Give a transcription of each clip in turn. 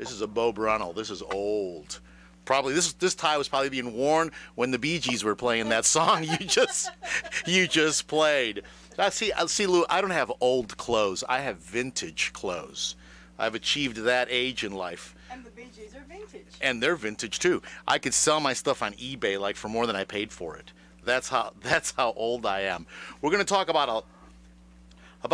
This is a Bo Brunel. This is old. Probably this tie was probably being worn when the Bee Gees were playing that song you just played. See, Lou, I don't have old clothes. I have vintage clothes. I've achieved that age in life. And the Bee Gees are vintage. And they're vintage too. I could sell my stuff on eBay like for more than I paid for it. That's how old I am. We're going to talk about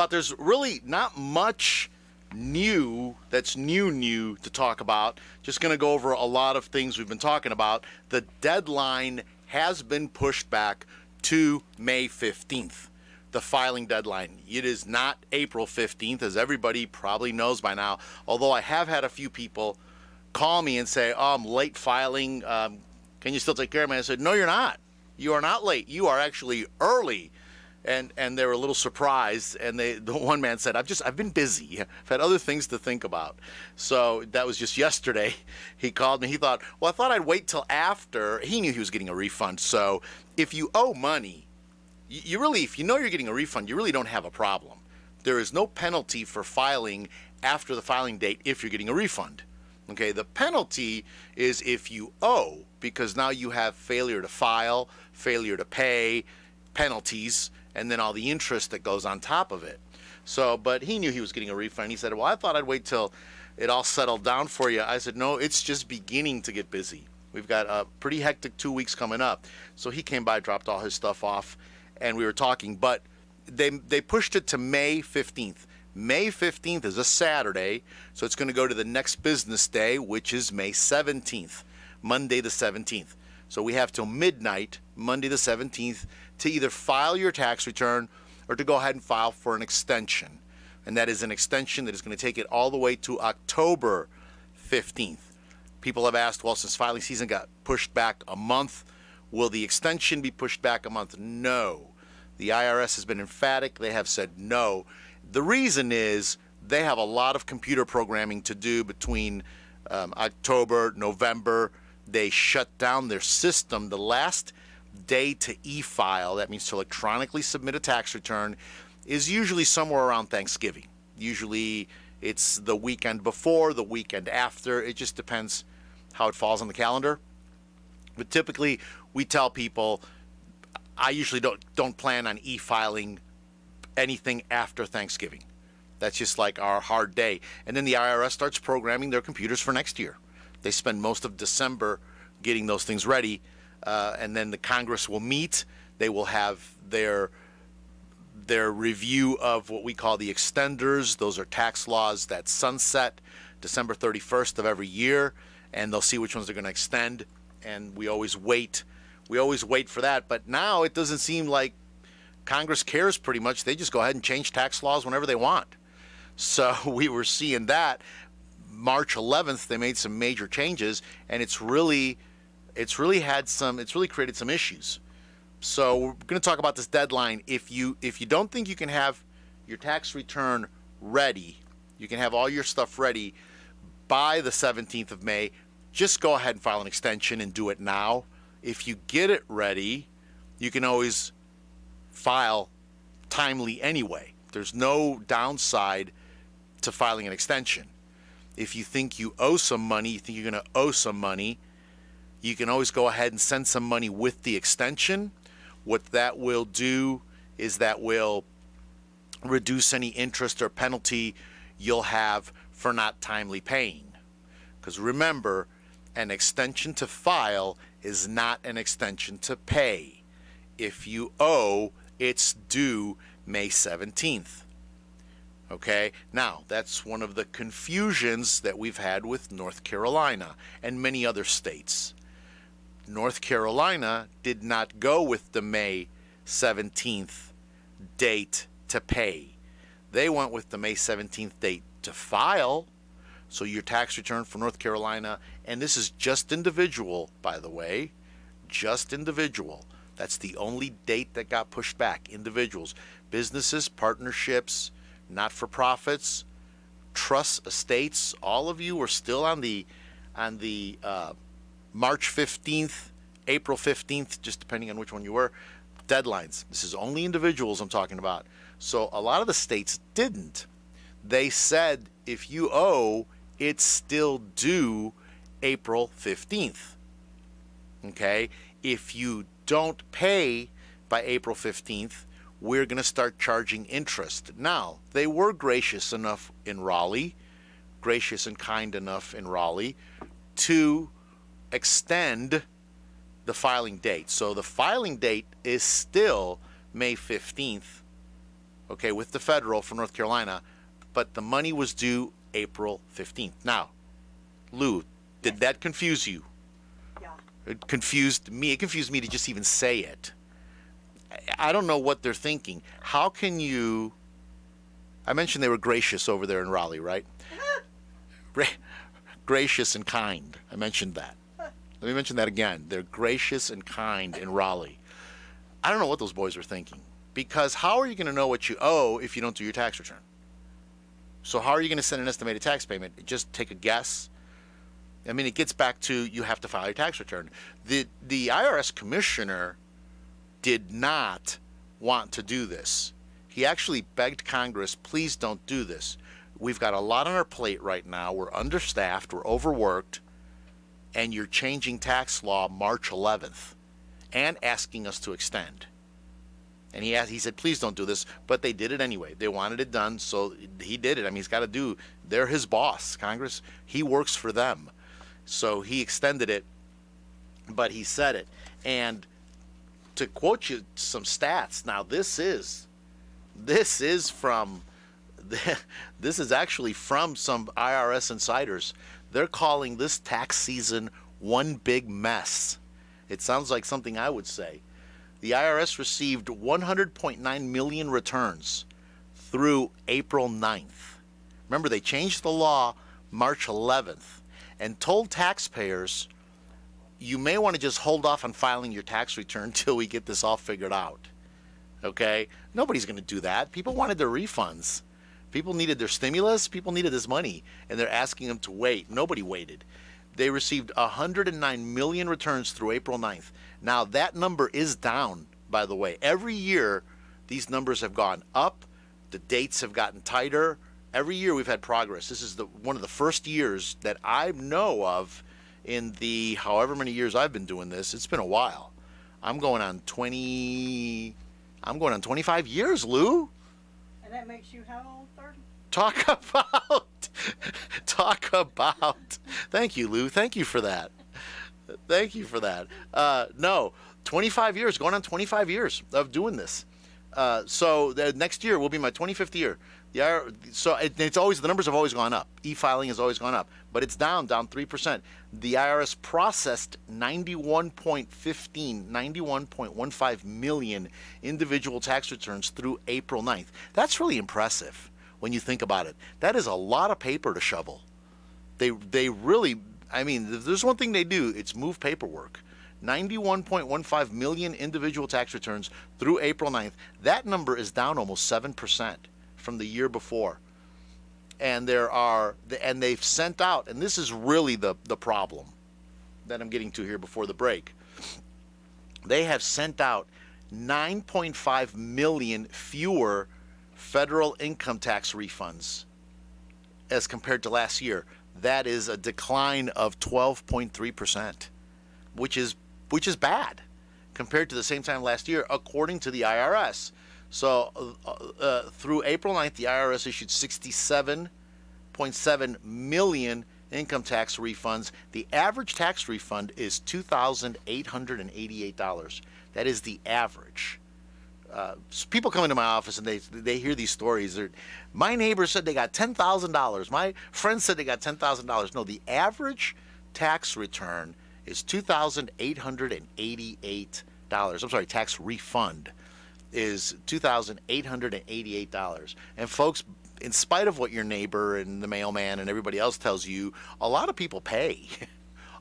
there's really not much new that's new to talk about. Just going to go over a lot of things we've been talking about. The deadline has been pushed back to May 15th. The filing deadline. It is not April 15th, as everybody probably knows by now, although I have had a few people call me and say, I'm late filing, can you still take care of me? I said, no, you're not. You are not late. You are actually early. And they were a little surprised, and the one man said, I've been busy. I've had other things to think about. So that was just yesterday. He called me. He thought, I thought I'd wait till after. He knew he was getting a refund. So if you owe money, you really, if you know you're getting a refund, you really don't have a problem. There is no penalty for filing after the filing date if you're getting a refund. Okay, the penalty is if you owe, because now you have failure to file, failure to pay, penalties, and then all the interest that goes on top of it. So, but he knew he was getting a refund. He said, I thought I'd wait till it all settled down for you. I said, no, it's just beginning to get busy. We've got a pretty hectic 2 weeks coming up. So he came by, dropped all his stuff off, and we were talking. But they pushed it to May 15th. May 15th is a Saturday, so it's going to go to the next business day, which is May 17th, Monday the 17th. So we have till midnight, Monday the 17th, to either file your tax return or to go ahead and file for an extension. And that is an extension that is going to take it all the way to October 15th. People have asked, well, since filing season got pushed back a month, will the extension be pushed back a month? No. The IRS has been emphatic. They have said no. The reason is they have a lot of computer programming to do between October, November. They shut down their system. The last day to e-file, that means to electronically submit a tax return, is usually somewhere around Thanksgiving. Usually it's the weekend before, the weekend after. It just depends how it falls on the calendar. But typically we tell people, I usually don't plan on e-filing anything after Thanksgiving. That's just like our hard day. And then the IRS starts programming their computers for next year. They spend most of December getting those things ready, and then the Congress will meet. They will have their review of what we call the extenders. Those are tax laws that sunset December 31st of every year, and they'll see which ones they're going to extend. And we always wait. We always wait for that. But now it doesn't seem like Congress cares pretty much. They just go ahead and change tax laws whenever they want. So we were seeing that. March 11th, they made some major changes, and it's really created some issues. So we're going to talk about this deadline. If you don't think you can have your tax return ready, you can have all your stuff ready by the 17th of May, just go ahead and file an extension and do it now. If you get it ready, you can always file timely anyway. There's no downside to filing an extension. If you think you owe some money, you think you're going to owe some money, you can always go ahead and send some money with the extension. What that will do is that will reduce any interest or penalty you'll have for not timely paying. Because remember, an extension to file is not an extension to pay. If you owe, it's due May 17th. Okay, now that's one of the confusions that we've had with North Carolina and many other states. North Carolina did not go with the May 17th date to pay. They went with the May 17th date to file. So your tax return for North Carolina, and this is just individual, by the way, just individual. That's the only date that got pushed back, individuals. Businesses, partnerships, not-for-profits, trusts, estates, all of you are still on the March 15th, April 15th, just depending on which one you were, deadlines. This is only individuals I'm talking about. So a lot of the states didn't. They said if you owe, it's still due April 15th. Okay? If you don't pay by April 15th, we're going to start charging interest. Now, they were gracious enough in Raleigh, gracious and kind enough in Raleigh, to extend the filing date. So the filing date is still May 15th, okay, with the federal for North Carolina, but the money was due April 15th. Now, Lou, did that confuse you? Yeah. It confused me. It confused me to just even say it. I don't know what they're thinking. How can you... I mentioned they were gracious over there in Raleigh, right? Gracious and kind. I mentioned that. Let me mention that again. They're gracious and kind in Raleigh. I don't know what those boys are thinking. Because how are you going to know what you owe if you don't do your tax return? So how are you going to send an estimated tax payment? Just take a guess? I mean, it gets back to you have to file your tax return. The IRS commissioner did not want to do this. He actually begged Congress, please don't do this. We've got a lot on our plate right now. We're understaffed. We're overworked. And you're changing tax law March 11th and asking us to extend. And he said, please don't do this. But they did it anyway. They wanted it done, so he did it. I mean, he's got to do. They're his boss, Congress. He works for them. So he extended it, but he said it. And to quote you some stats, now this is actually from some IRS insiders. They're calling this tax season one big mess. It sounds like something I would say. The IRS received 100.9 million returns through April 9th. Remember, they changed the law March 11th and told taxpayers, you may want to just hold off on filing your tax return until we get this all figured out. Okay? Nobody's going to do that. People wanted their refunds. People needed their stimulus. People needed this money. And they're asking them to wait. Nobody waited. They received 109 million returns through April 9th. Now, that number is down, by the way. Every year, these numbers have gone up. The dates have gotten tighter. Every year, we've had progress. This is one of the first years that I know of in the however many years I've been doing this. It's been a while. I'm going on 25 years, Lou. And that makes you how old? 30? Talk about. Thank you, Lou. Thank you for that. No, 25 years, going on 25 years of doing this. So the next year will be my 25th year. It's always, the numbers have always gone up. E-filing has always gone up, but it's down 3%. The IRS processed 91.15 million individual tax returns through April 9th. That's really impressive when you think about it. That is a lot of paper to shovel. They really, I mean, if there's one thing they do, it's move paperwork. 91.15 million individual tax returns through April 9th. That number is down almost 7% from the year before. And they've sent out, and this is really the problem that I'm getting to here before the break. They have sent out 9.5 million fewer federal income tax refunds as compared to last year. That is a decline of 12.3%, which is bad compared to the same time last year, according to the IRS. So through April 9th, the IRS issued 67.7 million income tax refunds. The average tax refund is $2,888. That is the average. So people come into my office and they hear these stories. My neighbor said they got $10,000. My friend said they got $10,000. No, the average tax return is $2,888. I'm sorry, tax refund is $2,888. And folks, in spite of what your neighbor and the mailman and everybody else tells you, a lot of people pay.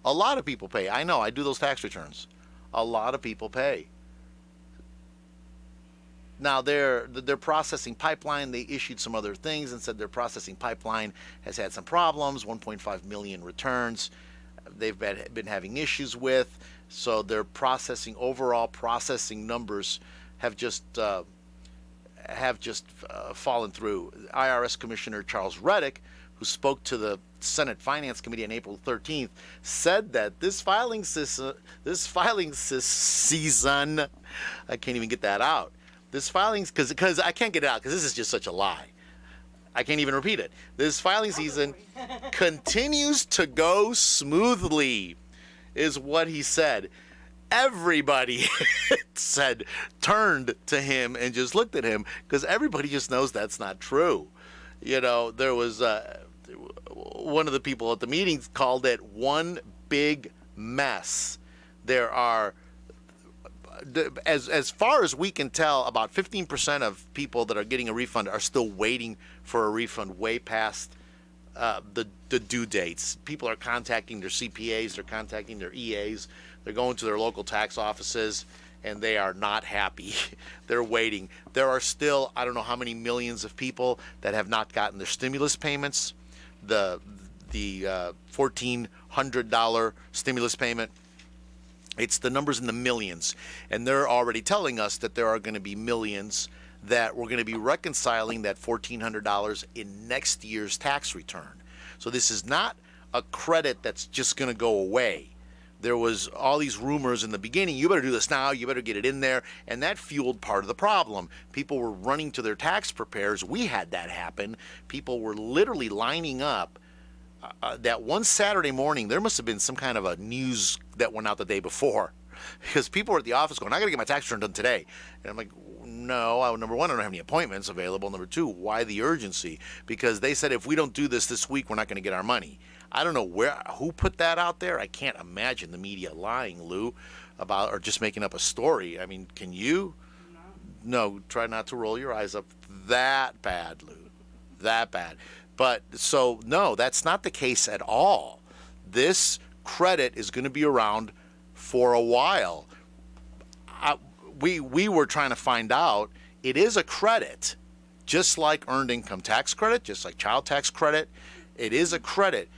A lot of people pay. I know, I do those tax returns. A lot of people pay. Now, their processing pipeline, they issued some other things and said their processing pipeline has had some problems, 1.5 million returns they've been having issues with. So their overall processing numbers have just fallen through. IRS Commissioner Charles Reddick who spoke to the Senate Finance Committee on April 13th, said that this filing season, I can't even get that out. This filings, because I can't get it out because this is just such a lie. I can't even repeat it. This filing season continues to go smoothly, is what he said. Everybody turned to him and just looked at him because everybody just knows that's not true. You know, there was one of the people at the meeting called it one big mess. There are, as far as we can tell, about 15% of people that are getting a refund are still waiting for a refund way past the due dates. People are contacting their CPAs, they're contacting their EAs, they're going to their local tax offices, and they are not happy. They're waiting. There are still, I don't know how many millions of people that have not gotten their stimulus payments. The $1,400 stimulus payment, it's the numbers in the millions. And they're already telling us that there are going to be millions that we're going to be reconciling that $1,400 in next year's tax return. So this is not a credit that's just going to go away. There was all these rumors in the beginning, you better do this now, you better get it in there, and that fueled part of the problem. People were running to their tax preparers. We had that happen. People were literally lining up. That one Saturday morning, there must have been some kind of a news that went out the day before, because people were at the office going, I got to get my tax return done today. And I'm like, no, number one, I don't have any appointments available. Number two, why the urgency? Because they said if we don't do this week, we're not going to get our money. I don't know who put that out there. I can't imagine the media lying, Lou, about or just making up a story. I mean, can you? No, try not to roll your eyes up that bad, Lou. That bad. But so, no, that's not the case at all. This credit is going to be around for a while. We were trying to find out. It is a credit, just like earned income tax credit, just like child tax credit. It is a credit.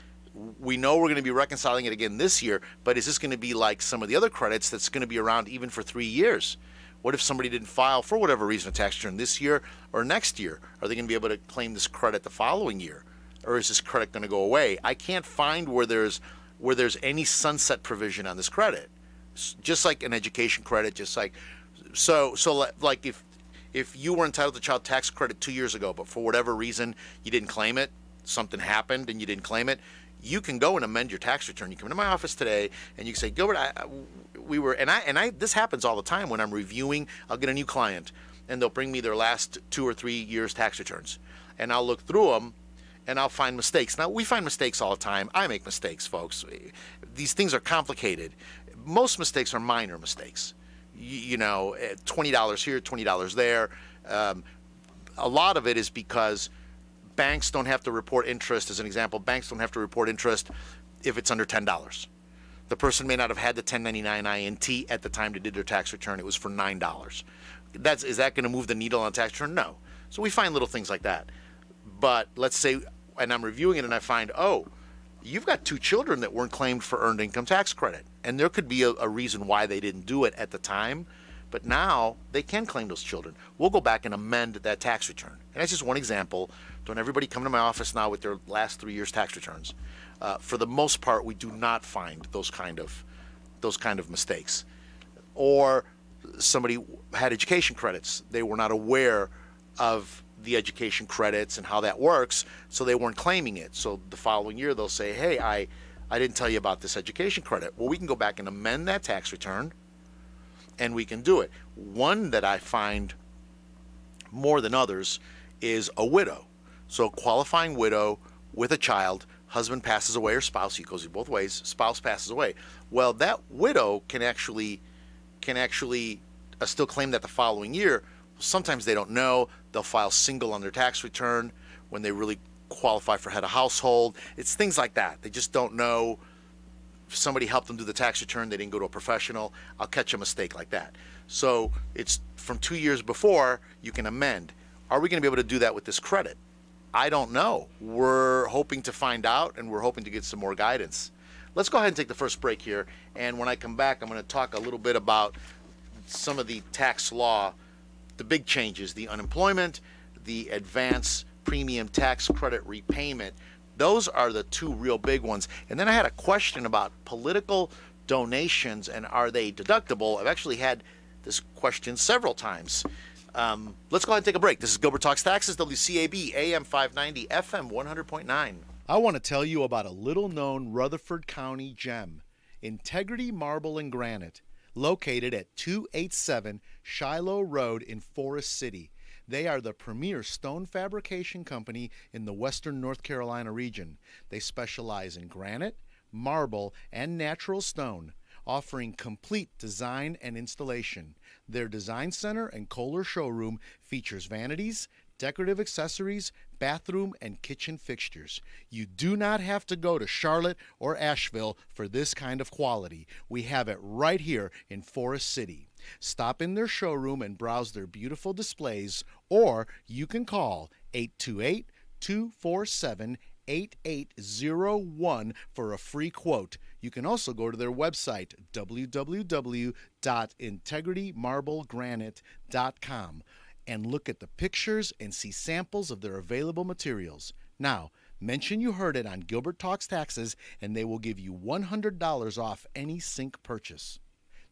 We know we're going to be reconciling it again this year, but is this going to be like some of the other credits that's going to be around even for 3 years? What if somebody didn't file for whatever reason a tax return this year or next year? Are they going to be able to claim this credit the following year? Or is this credit going to go away? I can't find where there's any sunset provision on this credit. Just like an education credit, just like so like if you were entitled to child tax credit 2 years ago, but for whatever reason you didn't claim it, something happened and you didn't claim it, you can go and amend your tax return. You come into my office today and you can say, Gilbert, this happens all the time when I'm reviewing. I'll get a new client and they'll bring me their last 2 or 3 years tax returns, and I'll look through them and I'll find mistakes. Now, we find mistakes all the time. I make mistakes, folks. These things are complicated. Most mistakes are minor mistakes. $20 here, $20 there. A lot of it is because banks don't have to report interest. As an example, banks don't have to report interest if it's under $10. The person may not have had the 1099 INT at the time they did their tax return. It was for $9. Is that going to move the needle on a tax return? No. So we find little things like that. But let's say, and I'm reviewing it and I find, you've got 2 children that weren't claimed for earned income tax credit. And there could be a reason why they didn't do it at the time. But now they can claim those children. We'll go back and amend that tax return. And that's just one example. Don't everybody come to my office now with their last 3 years tax returns. For the most part, we do not find those kind of mistakes. Or somebody had education credits. They were not aware of the education credits and how that works, so they weren't claiming it. So the following year they'll say, hey, I didn't tell you about this education credit. Well, we can go back and amend that tax return and we can do it. One that I find more than others is a widow. So a qualifying widow with a child, husband passes away or spouse, it goes both ways, spouse passes away. Well, that widow can actually still claim that the following year. Sometimes they don't know. They'll file single on their tax return when they really qualify for head of household. It's things like that. They just don't know. If somebody helped them do the tax return, they didn't go to a professional. I'll catch a mistake like that. So it's from 2 years before you can amend. Are we going to be able to do that with this credit? I don't know. We're hoping to find out, and we're hoping to get some more guidance. Let's go ahead and take the first break here. And when I come back, I'm going to talk a little bit about some of the tax law, the big changes, the unemployment, the advance premium tax credit repayment. Those are the two real big ones. And then I had a question about political donations and are they deductible. I've actually had this question several times. Let's go ahead and take a break. This is Gilbert Talks Taxes, WCAB, AM 590, FM 100.9. I want to tell you about a little-known Rutherford County gem, Integrity Marble and Granite, located at 287 Shiloh Road in Forest City. They are the premier stone fabrication company in the western North Carolina region. They specialize in granite, marble, and natural stone, offering complete design and installation. Their design center and Kohler showroom features vanities, decorative accessories, bathroom, and kitchen fixtures. You do not have to go to Charlotte or Asheville for this kind of quality. We have it right here in Forest City. Stop in their showroom and browse their beautiful displays, or you can call 828-247-8801 for a free quote. You can also go to their website, www.integritymarblegranite.com, and look at the pictures and see samples of their available materials. Now, mention you heard it on Gilbert Talks Taxes, and they will give you $100 off any sink purchase.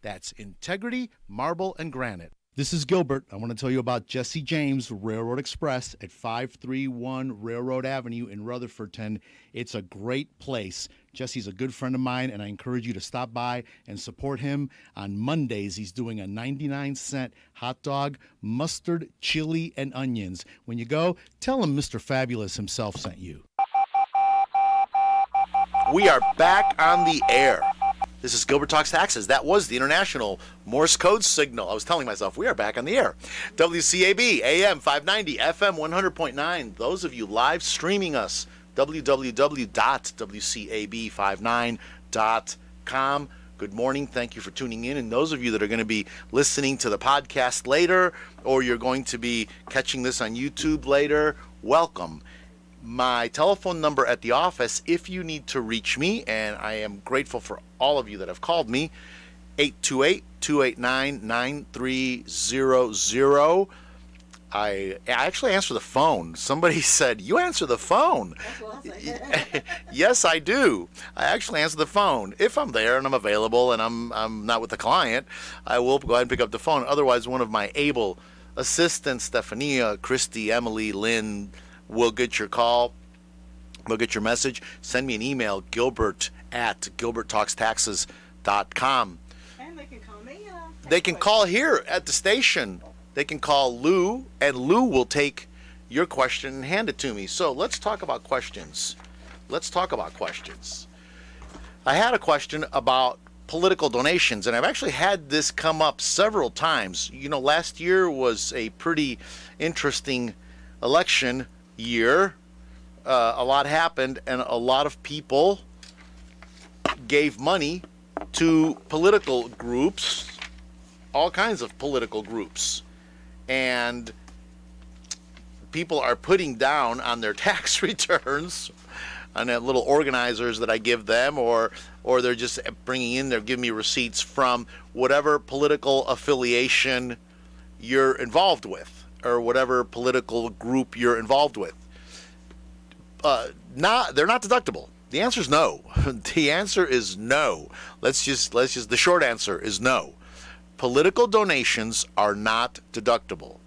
That's Integrity Marble and Granite. This is Gilbert. I want to tell you about Jesse James Railroad Express at 531 Railroad Avenue in Rutherfordton. It's a great place. Jesse's a good friend of mine, and I encourage you to stop by and support him. On Mondays, he's doing a 99-cent hot dog, mustard, chili, and onions. When you go, tell him Mr. Fabulous himself sent you. We are back on the air. This is Gilbert Talks Taxes. That was the international Morse code signal. I was telling myself, we are back on the air. WCAB, AM 590, FM 100.9. Those of you live streaming us, www.wcab59.com. Good morning. Thank you for tuning in. And those of you that are going to be listening to the podcast later, or you're going to be catching this on YouTube later, welcome. My telephone number at the office, if you need to reach me, and I am grateful for all of you that have called me, 828-289-9300. I actually answer the phone. Somebody said, you answer the phone. That's what I said. Yes, I do. I actually answer the phone. If I'm there and I'm available and I'm not with the client, I will go ahead and pick up the phone. Otherwise, one of my able assistants, Stephania, Christy, Emily, Lynn, will get your call. We'll get your message. Send me an email, gilbert@gilberttalkstaxes.com. And they can call me. They can call here at the station. They can call Lou, and Lou will take your question and hand it to me. So let's talk about questions. I had a question about political donations, and I've actually had this come up several times. You know, last year was a pretty interesting election year. A lot happened, and a lot of people gave money to political groups, all kinds of political groups, and people are putting down on their tax returns on that little organizers that I give them, or they're just they're giving me receipts from whatever political affiliation you're involved with, or whatever political group you're involved with. They're not deductible. The answer is no. The answer is no. The short answer is no. Political donations are not deductible.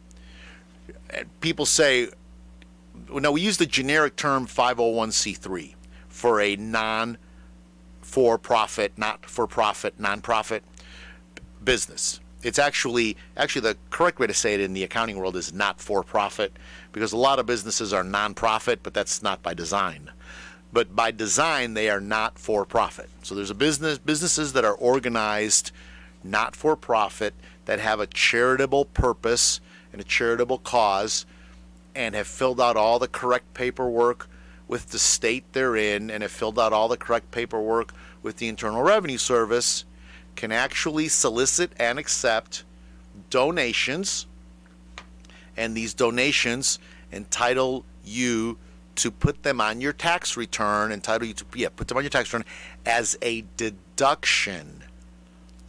And people say, now we use the generic term 501c3 for a non-for-profit, nonprofit business. It's actually the correct way to say it in the accounting world is not for profit, because a lot of businesses are non-profit, but that's not by design. But by design, they are not for profit. So there's businesses that are organized not for profit, that have a charitable purpose and a charitable cause, and have filled out all the correct paperwork with the state they're in, and have filled out all the correct paperwork with the Internal Revenue Service, can actually solicit and accept donations, and these donations entitle you to put them on your tax return, put them on your tax return as a deduction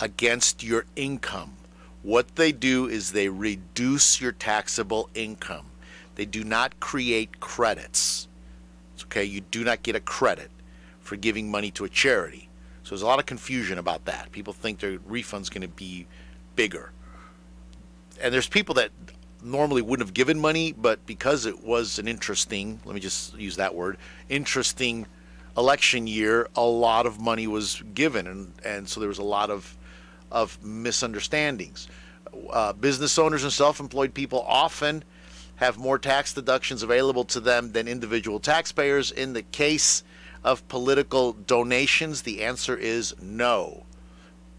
against your income. What they do is they reduce your taxable income. They do not create credits. Okay, you do not get a credit for giving money to a charity. So there's a lot of confusion about that. People think their refund's going to be bigger. And there's people that normally wouldn't have given money, but because it was an interesting, let me just use that word, interesting election year, a lot of money was given, and so there was a lot of misunderstandings. Business owners and self-employed people often have more tax deductions available to them than individual taxpayers. In the case of political donations, the answer is no.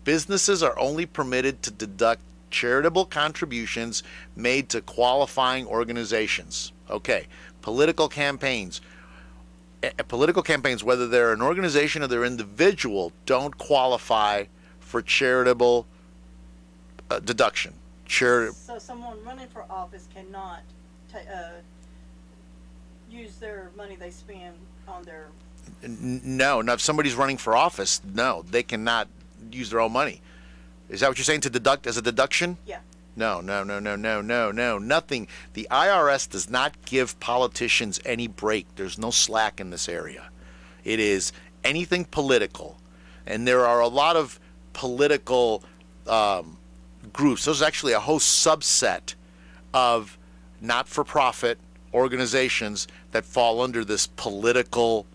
Businesses are only permitted to deduct charitable contributions made to qualifying organizations. Okay, political campaigns, whether they're an organization or they're individual, don't qualify for charitable deduction. So someone running for office cannot use their money they spend on their... No, if somebody's running for office, no, they cannot use their own money. Is that what you're saying, to deduct as a deduction? Yeah. No, nothing. The IRS does not give politicians any break. There's no slack in this area. It is anything political. And there are a lot of political groups. There's actually a whole subset of not-for-profit organizations that fall under this political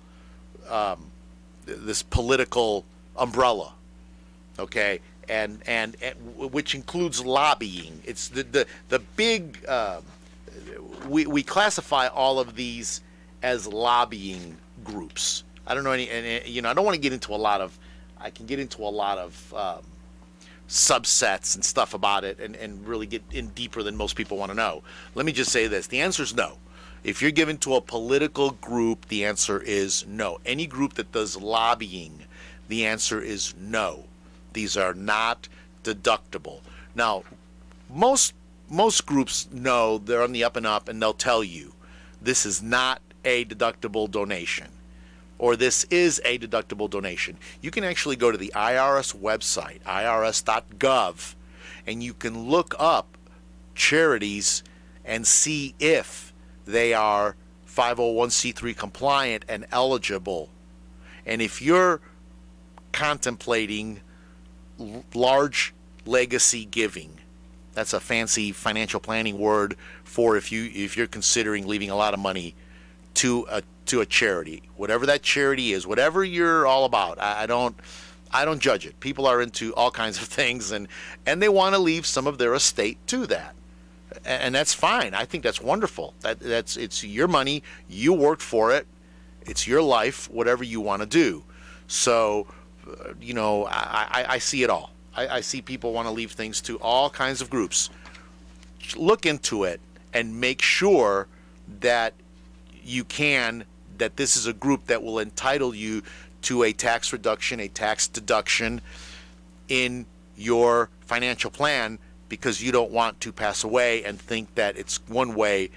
umbrella. Okay? And which includes lobbying. It's the big we classify all of these as lobbying groups. I don't know any, and I don't want to get into a lot of. I can get into a lot of subsets and stuff about it, and really get in deeper than most people want to know. Let me just say this: the answer is no. If you're given to a political group, the answer is no. Any group that does lobbying, the answer is no. These are not deductible. Now, most groups know they're on the up and up, and they'll tell you this is not a deductible donation, or this is a deductible donation. You can actually go to the IRS website, irs.gov, and you can look up charities and see if they are 501c3 compliant and eligible. And if you're contemplating large legacy giving, that's a fancy financial planning word for if you're considering leaving a lot of money to a charity, whatever that charity is, whatever you're all about. I don't judge it. People are into all kinds of things, and they want to leave some of their estate to that, and that's fine. I think that's wonderful. It's your money, you worked for it, it's your life, whatever you want to do. So I see it all. I see people want to leave things to all kinds of groups. Look into it and make sure that that this is a group that will entitle you to a tax reduction, a tax deduction in your financial plan, because you don't want to pass away and think that it's one way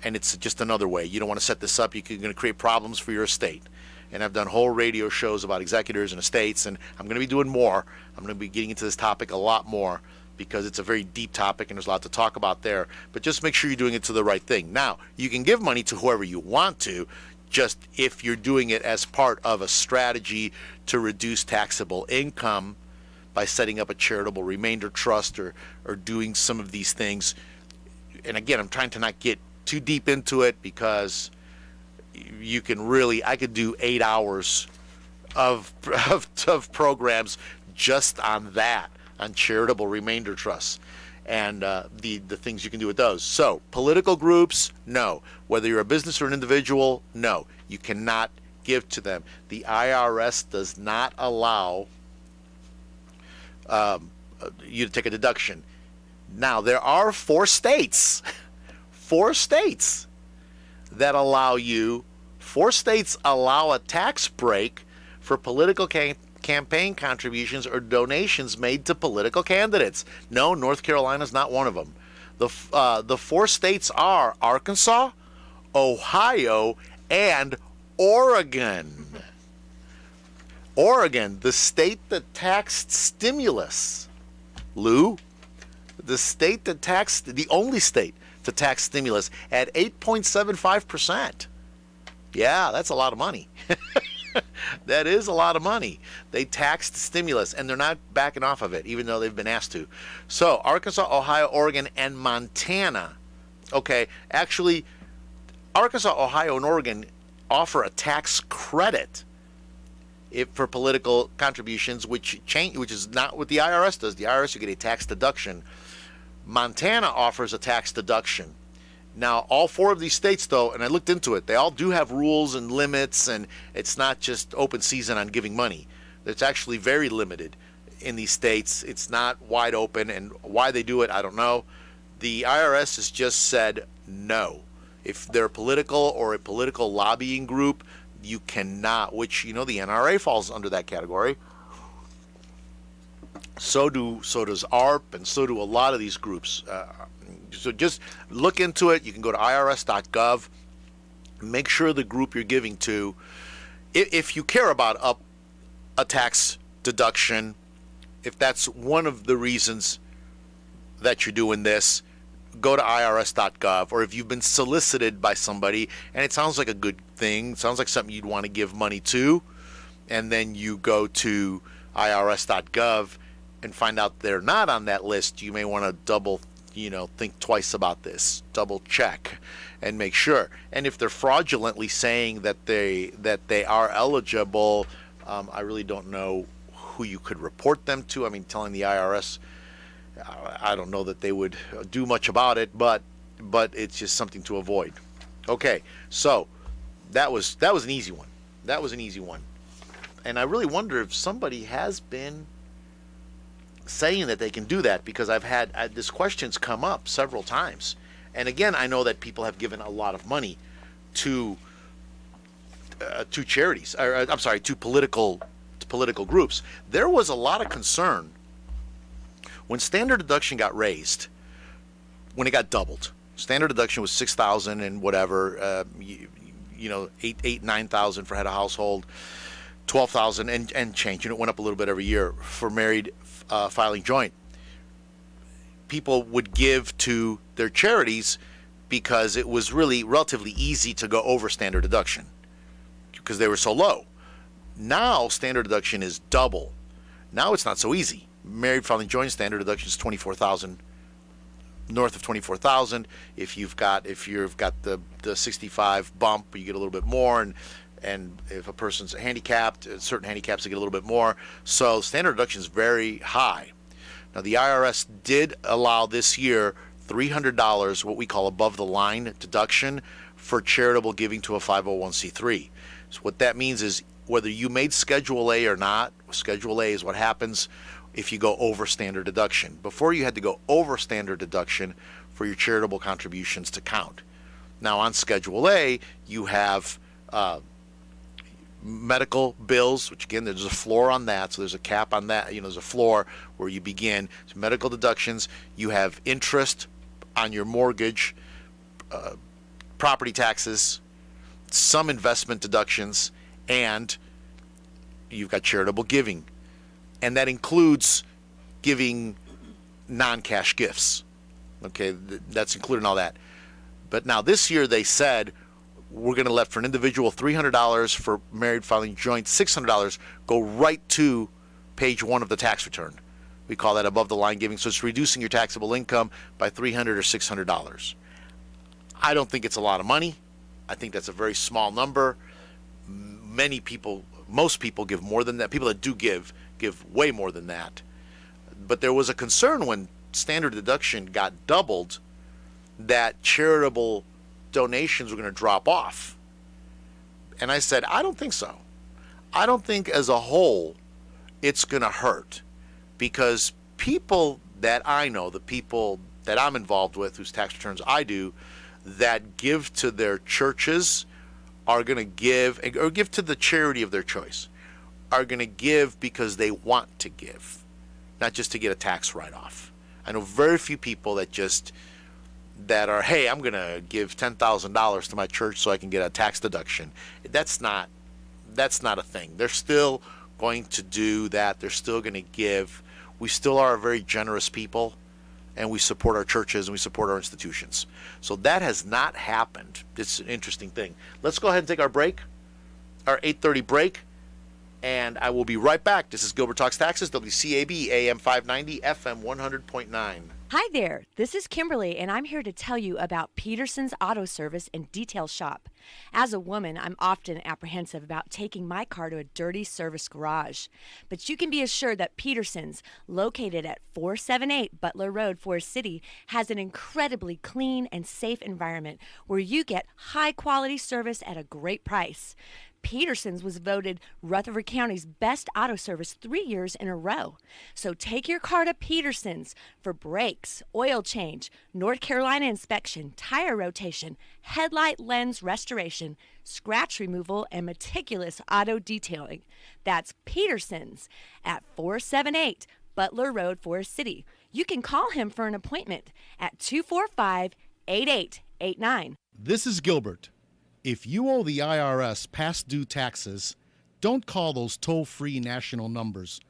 and it's just another way. You don't want to set this up. You're going to create problems for your estate. And I've done whole radio shows about executors and estates, and I'm going to be doing more. I'm going to be getting into this topic a lot more because it's a very deep topic and there's a lot to talk about there. But just make sure you're doing it to the right thing. Now, you can give money to whoever you want to, just if you're doing it as part of a strategy to reduce taxable income by setting up a charitable remainder trust or doing some of these things. And again, I'm trying to not get too deep into it because I could do 8 hours of programs just on that, on charitable remainder trusts and the things you can do with those. So political groups, no. Whether you're a business or an individual, no. You cannot give to them. The IRS does not allow you to take a deduction. Now, there are 4 states that allow you. 4 states allow a tax break for political campaign contributions or donations made to political candidates. No, North Carolina's not one of them. The 4 states are Arkansas, Ohio, and Oregon. Oregon, the state that taxed stimulus. Lou, the only state to tax stimulus at 8.75%. Yeah, that's a lot of money. That is a lot of money. They taxed the stimulus, and they're not backing off of it, even though they've been asked to. So Arkansas, Ohio, Oregon, and Montana. Okay, actually, Arkansas, Ohio, and Oregon offer a tax credit for political contributions, which is not what the IRS does. The IRS, you get a tax deduction. Montana offers a tax deduction. Now, all four of these states, though, and I looked into it, they all do have rules and limits, and it's not just open season on giving money. It's actually very limited in these states. It's not wide open, and why they do it, I don't know. The IRS has just said no. If they're political or a political lobbying group, you cannot, which, the NRA falls under that category. So does ARP, and so do a lot of these groups. So just look into it. You can go to irs.gov. Make sure the group you're giving to, if you care about a tax deduction, if that's one of the reasons that you're doing this, go to irs.gov. Or if you've been solicited by somebody and it sounds like a good thing, sounds like something you'd want to give money to, and then you go to irs.gov and find out they're not on that list, you may want to think twice about this, double check and make sure. And if they're fraudulently saying that they are eligible, I really don't know who you could report them to. I mean, telling the IRS, I don't know that they would do much about it, but it's just something to avoid. Okay, so that was an easy one. That was an easy one. And I really wonder if somebody has been saying that they can do that, because I've had this question's come up several times. And again, I know that people have given a lot of money to charities, to political groups. There was a lot of concern when standard deduction got raised, when it got doubled. Standard deduction was $6,000 and whatever, $9,000 for head of household, $12,000 and change. It went up a little bit every year for married filing joint. People would give to their charities because it was really relatively easy to go over standard deduction because they were so low. Now standard deduction is double. Now it's not so easy. Married filing joint standard deduction is $24,000, north of $24,000. If you've got the 65 bump, you get a little bit more, and if a person's handicapped, certain handicaps, they get a little bit more. So standard deduction is very high. Now the IRS did allow this year $300, what we call above the line deduction, for charitable giving to a 501c3. So what that means is whether you made Schedule A or not, Schedule A is what happens if you go over standard deduction. Before, you had to go over standard deduction for your charitable contributions to count. Now on Schedule A, you have medical bills, which again, there's a floor on that, so there's a cap on that. There's a floor where you begin. So medical deductions, you have interest on your mortgage, property taxes, some investment deductions, and you've got charitable giving. And that includes giving non-cash gifts. Okay, that's included in all that. But now this year they said, we're going to let for an individual $300, for married filing joint $600, go right to page 1 of the tax return. We call that above the line giving. So it's reducing your taxable income by $300 or $600. I don't think it's a lot of money. I think that's a very small number. Most people give more than that. People that do give way more than that. But there was a concern when standard deduction got doubled that charitable donations were going to drop off. And I said, I don't think so. I don't think as a whole it's going to hurt, because people that I know, the people that I'm involved with, whose tax returns I do, that give to their churches are going to give, or give to the charity of their choice, are going to give because they want to give, not just to get a tax write-off. I know very few people that are, hey, I'm going to give $10,000 to my church so I can get a tax deduction. That's not a thing. They're still going to do that. They're still going to give. We still are a very generous people, and we support our churches and we support our institutions. So that has not happened. It's an interesting thing. Let's go ahead and take our break, our 8:30 break, and I will be right back. This is Gilbert Talks Taxes, WCAB AM 590, FM 100.9. Hi there, this is Kimberly, and I'm here to tell you about Peterson's Auto Service and Detail Shop. As a woman, I'm often apprehensive about taking my car to a dirty service garage. But you can be assured that Peterson's, located at 478 Butler Road, Forest City, has an incredibly clean and safe environment where you get high-quality service at a great price. Peterson's was voted Rutherford County's best auto service 3 years in a row. So take your car to Peterson's for brakes, oil change, North Carolina inspection, tire rotation, headlight lens restoration, scratch removal, and meticulous auto detailing. That's Peterson's at 478 Butler Road, Forest City. You can call him for an appointment at 245-8889. This is Gilbert. If you owe the IRS past due taxes, don't call those toll-free national numbers.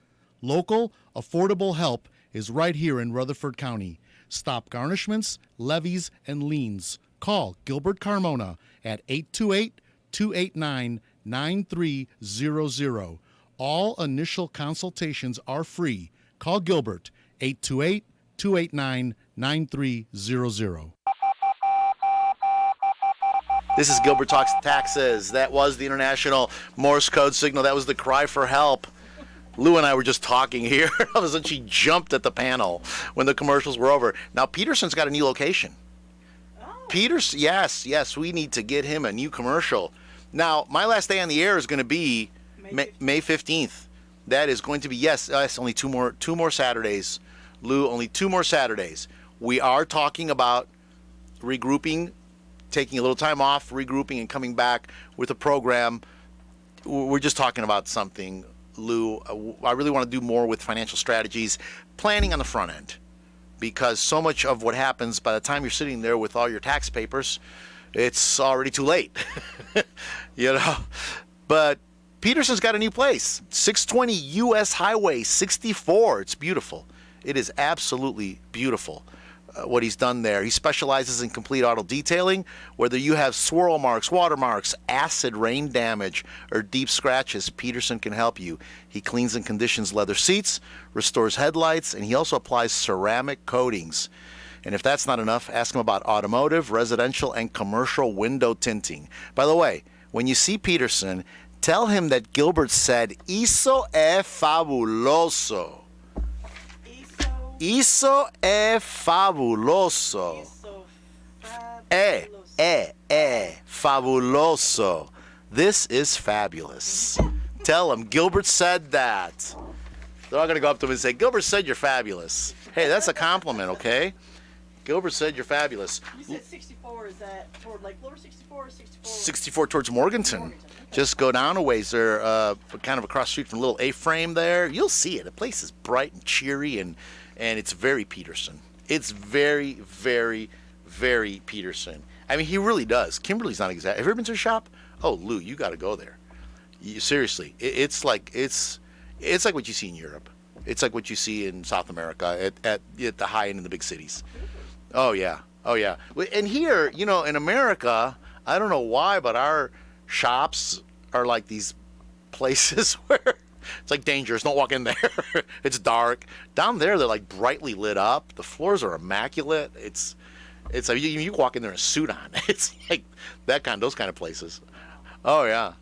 Local, affordable help is right here in Rutherford County. Stop garnishments, levies, and liens. Call Gilbert Carmona at 828-289-9300. All initial consultations are free. Call Gilbert, 828-289-9300. This is Gilbert Talks Taxes. That was the international Morse code signal. That was the cry for help. Lou and I were just talking here. All of a sudden, she jumped at the panel when the commercials were over. Now, Peterson's got a new location. Oh. Yes, we need to get him a new commercial. Now, my last day on the air is going to be May 15th. That is going to be, yes, only two more Saturdays. Lou, only 2 more Saturdays. We are talking about regrouping, taking a little time off, regrouping, and coming back with a program. We're just talking about something, Lou. I really want to do more with financial strategies, planning on the front end, because so much of what happens by the time you're sitting there with all your tax papers, it's already too late. You know? But Peterson's got a new place, 620 U.S. Highway 64. It's beautiful. It is absolutely beautiful. What he's done there. He specializes in complete auto detailing. Whether you have swirl marks, watermarks, acid rain damage, or deep scratches, Peterson can help you. He cleans and conditions leather seats, restores headlights, and he also applies ceramic coatings. And if that's not enough, ask him about automotive, residential, and commercial window tinting. By the way, when you see Peterson, tell him that Gilbert said, "Isso é fabuloso." Isso é fabuloso. Fabuloso. This is fabulous. Tell him Gilbert said that. They're all going to go up to him and say, "Gilbert said you're fabulous." Hey, that's a compliment, okay? Gilbert said you're fabulous. You said 64, is that toward like lower 64 or 64? 64 towards Morganton. Just go down a ways. They're kind of across the street from a little A-frame there. You'll see it. The place is bright and cheery, and it's very Peterson. It's very, very, very Peterson. I mean, he really does. Kimberly's not exact. Have you ever been to a shop? Oh, Lou, you got to go there. Seriously, it's like what you see in Europe. It's like what you see in South America at the high end in the big cities. Oh yeah. And here, you know, in America, I don't know why, but our shops are like these places where it's like dangerous. Don't walk in there. It's dark. Down there, they're like brightly lit up. The floors are immaculate. It's like you walk in there in a suit on. It's like those kind of places. Oh yeah.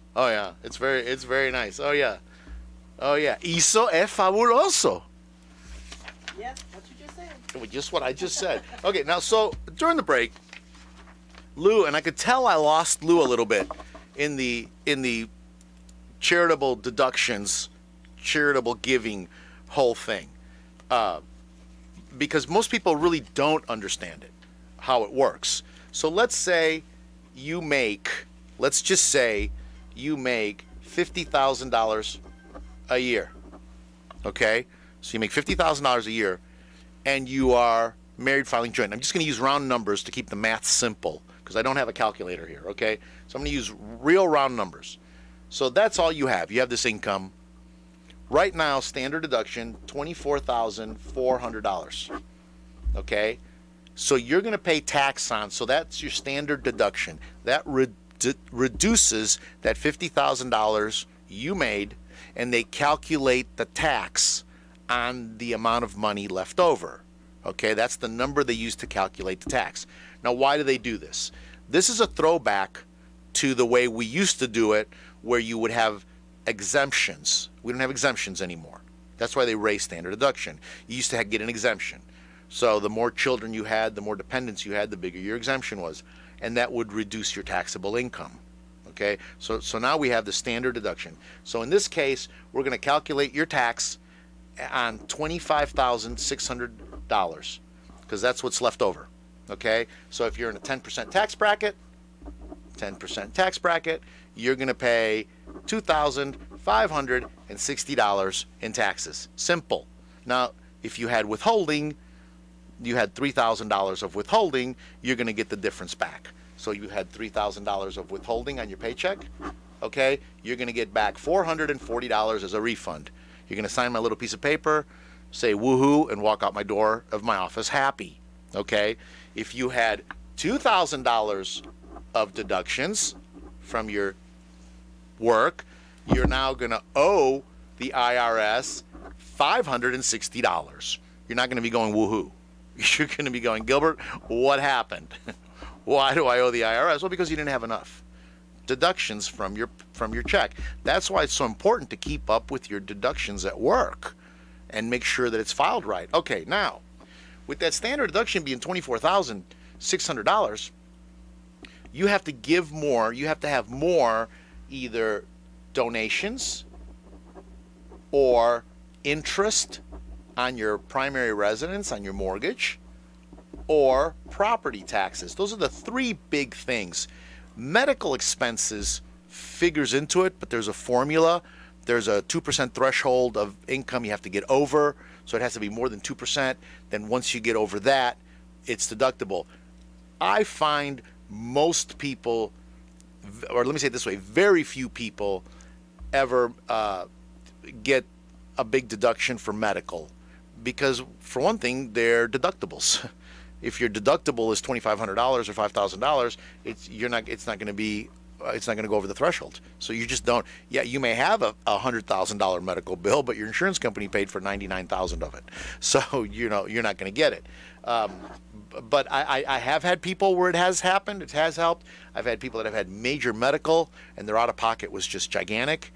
It's very nice. Oh yeah. Isso é fabuloso. Yeah, what you just said. Just what I just said. Okay, now so during the break, Lou, and I could tell I lost Lou a little bit in the charitable deductions, charitable giving whole thing, because most people really don't understand it, how it works. So let's just say you make $50,000 a year. Okay, so you make $50,000 a year, and you are married filing joint. I'm just going to use round numbers to keep the math simple, because I don't have a calculator here. Okay, so I'm going to use real round numbers. So that's all you have. You have this income. Right now, standard deduction, $24,400. Okay? So you're going to pay tax on, so that's your standard deduction. That reduces that $50,000 you made, and they calculate the tax on the amount of money left over. Okay, that's the number they use to calculate the tax. Now, why do they do this? This is a throwback to the way we used to do it, where you would have exemptions. We don't have exemptions anymore. That's why they raised standard deduction. You used to get an exemption. So the more children you had, the more dependents you had, the bigger your exemption was. And that would reduce your taxable income. Okay, so now we have the standard deduction. So in this case, we're going to calculate your tax on $25,600 because that's what's left over. Okay, so if you're in a 10% tax bracket, you're going to pay $2,560 in taxes. Simple. Now, if you had withholding, you had $3,000 of withholding, you're going to get the difference back. So you had $3,000 of withholding on your paycheck, okay? You're going to get back $440 as a refund. You're going to sign my little piece of paper, say woohoo, and walk out my door of my office happy, okay? If you had $2,000 of deductions from your work, you're now going to owe the IRS $560. You're not going to be going woohoo. You're going to be going, Gilbert, what happened? Why do I owe the IRS? Well, because you didn't have enough deductions from your check. That's why it's so important to keep up with your deductions at work and make sure that it's filed right. Okay, now, with that standard deduction being $24,600, you have to give more. You have to have more either donations or interest on your primary residence, on your mortgage, or property taxes. Those are the three big things. Medical expenses figures into it, but there's a formula. There's a 2% threshold of income you have to get over, so it has to be more than 2%. Then once you get over that, it's deductible. I find most people, or let me say it this way, very few people ever get a big deduction for medical because, for one thing, they're deductibles. If your deductible is $2,500 or $5,000, it's not going to go over the threshold. So you just don't. Yeah, you may have a $100,000 medical bill, but your insurance company paid for $99,000 of it. So you're not going to get it. But I have had people where it has happened. It has helped. I've had people that have had major medical and their out-of-pocket was just gigantic,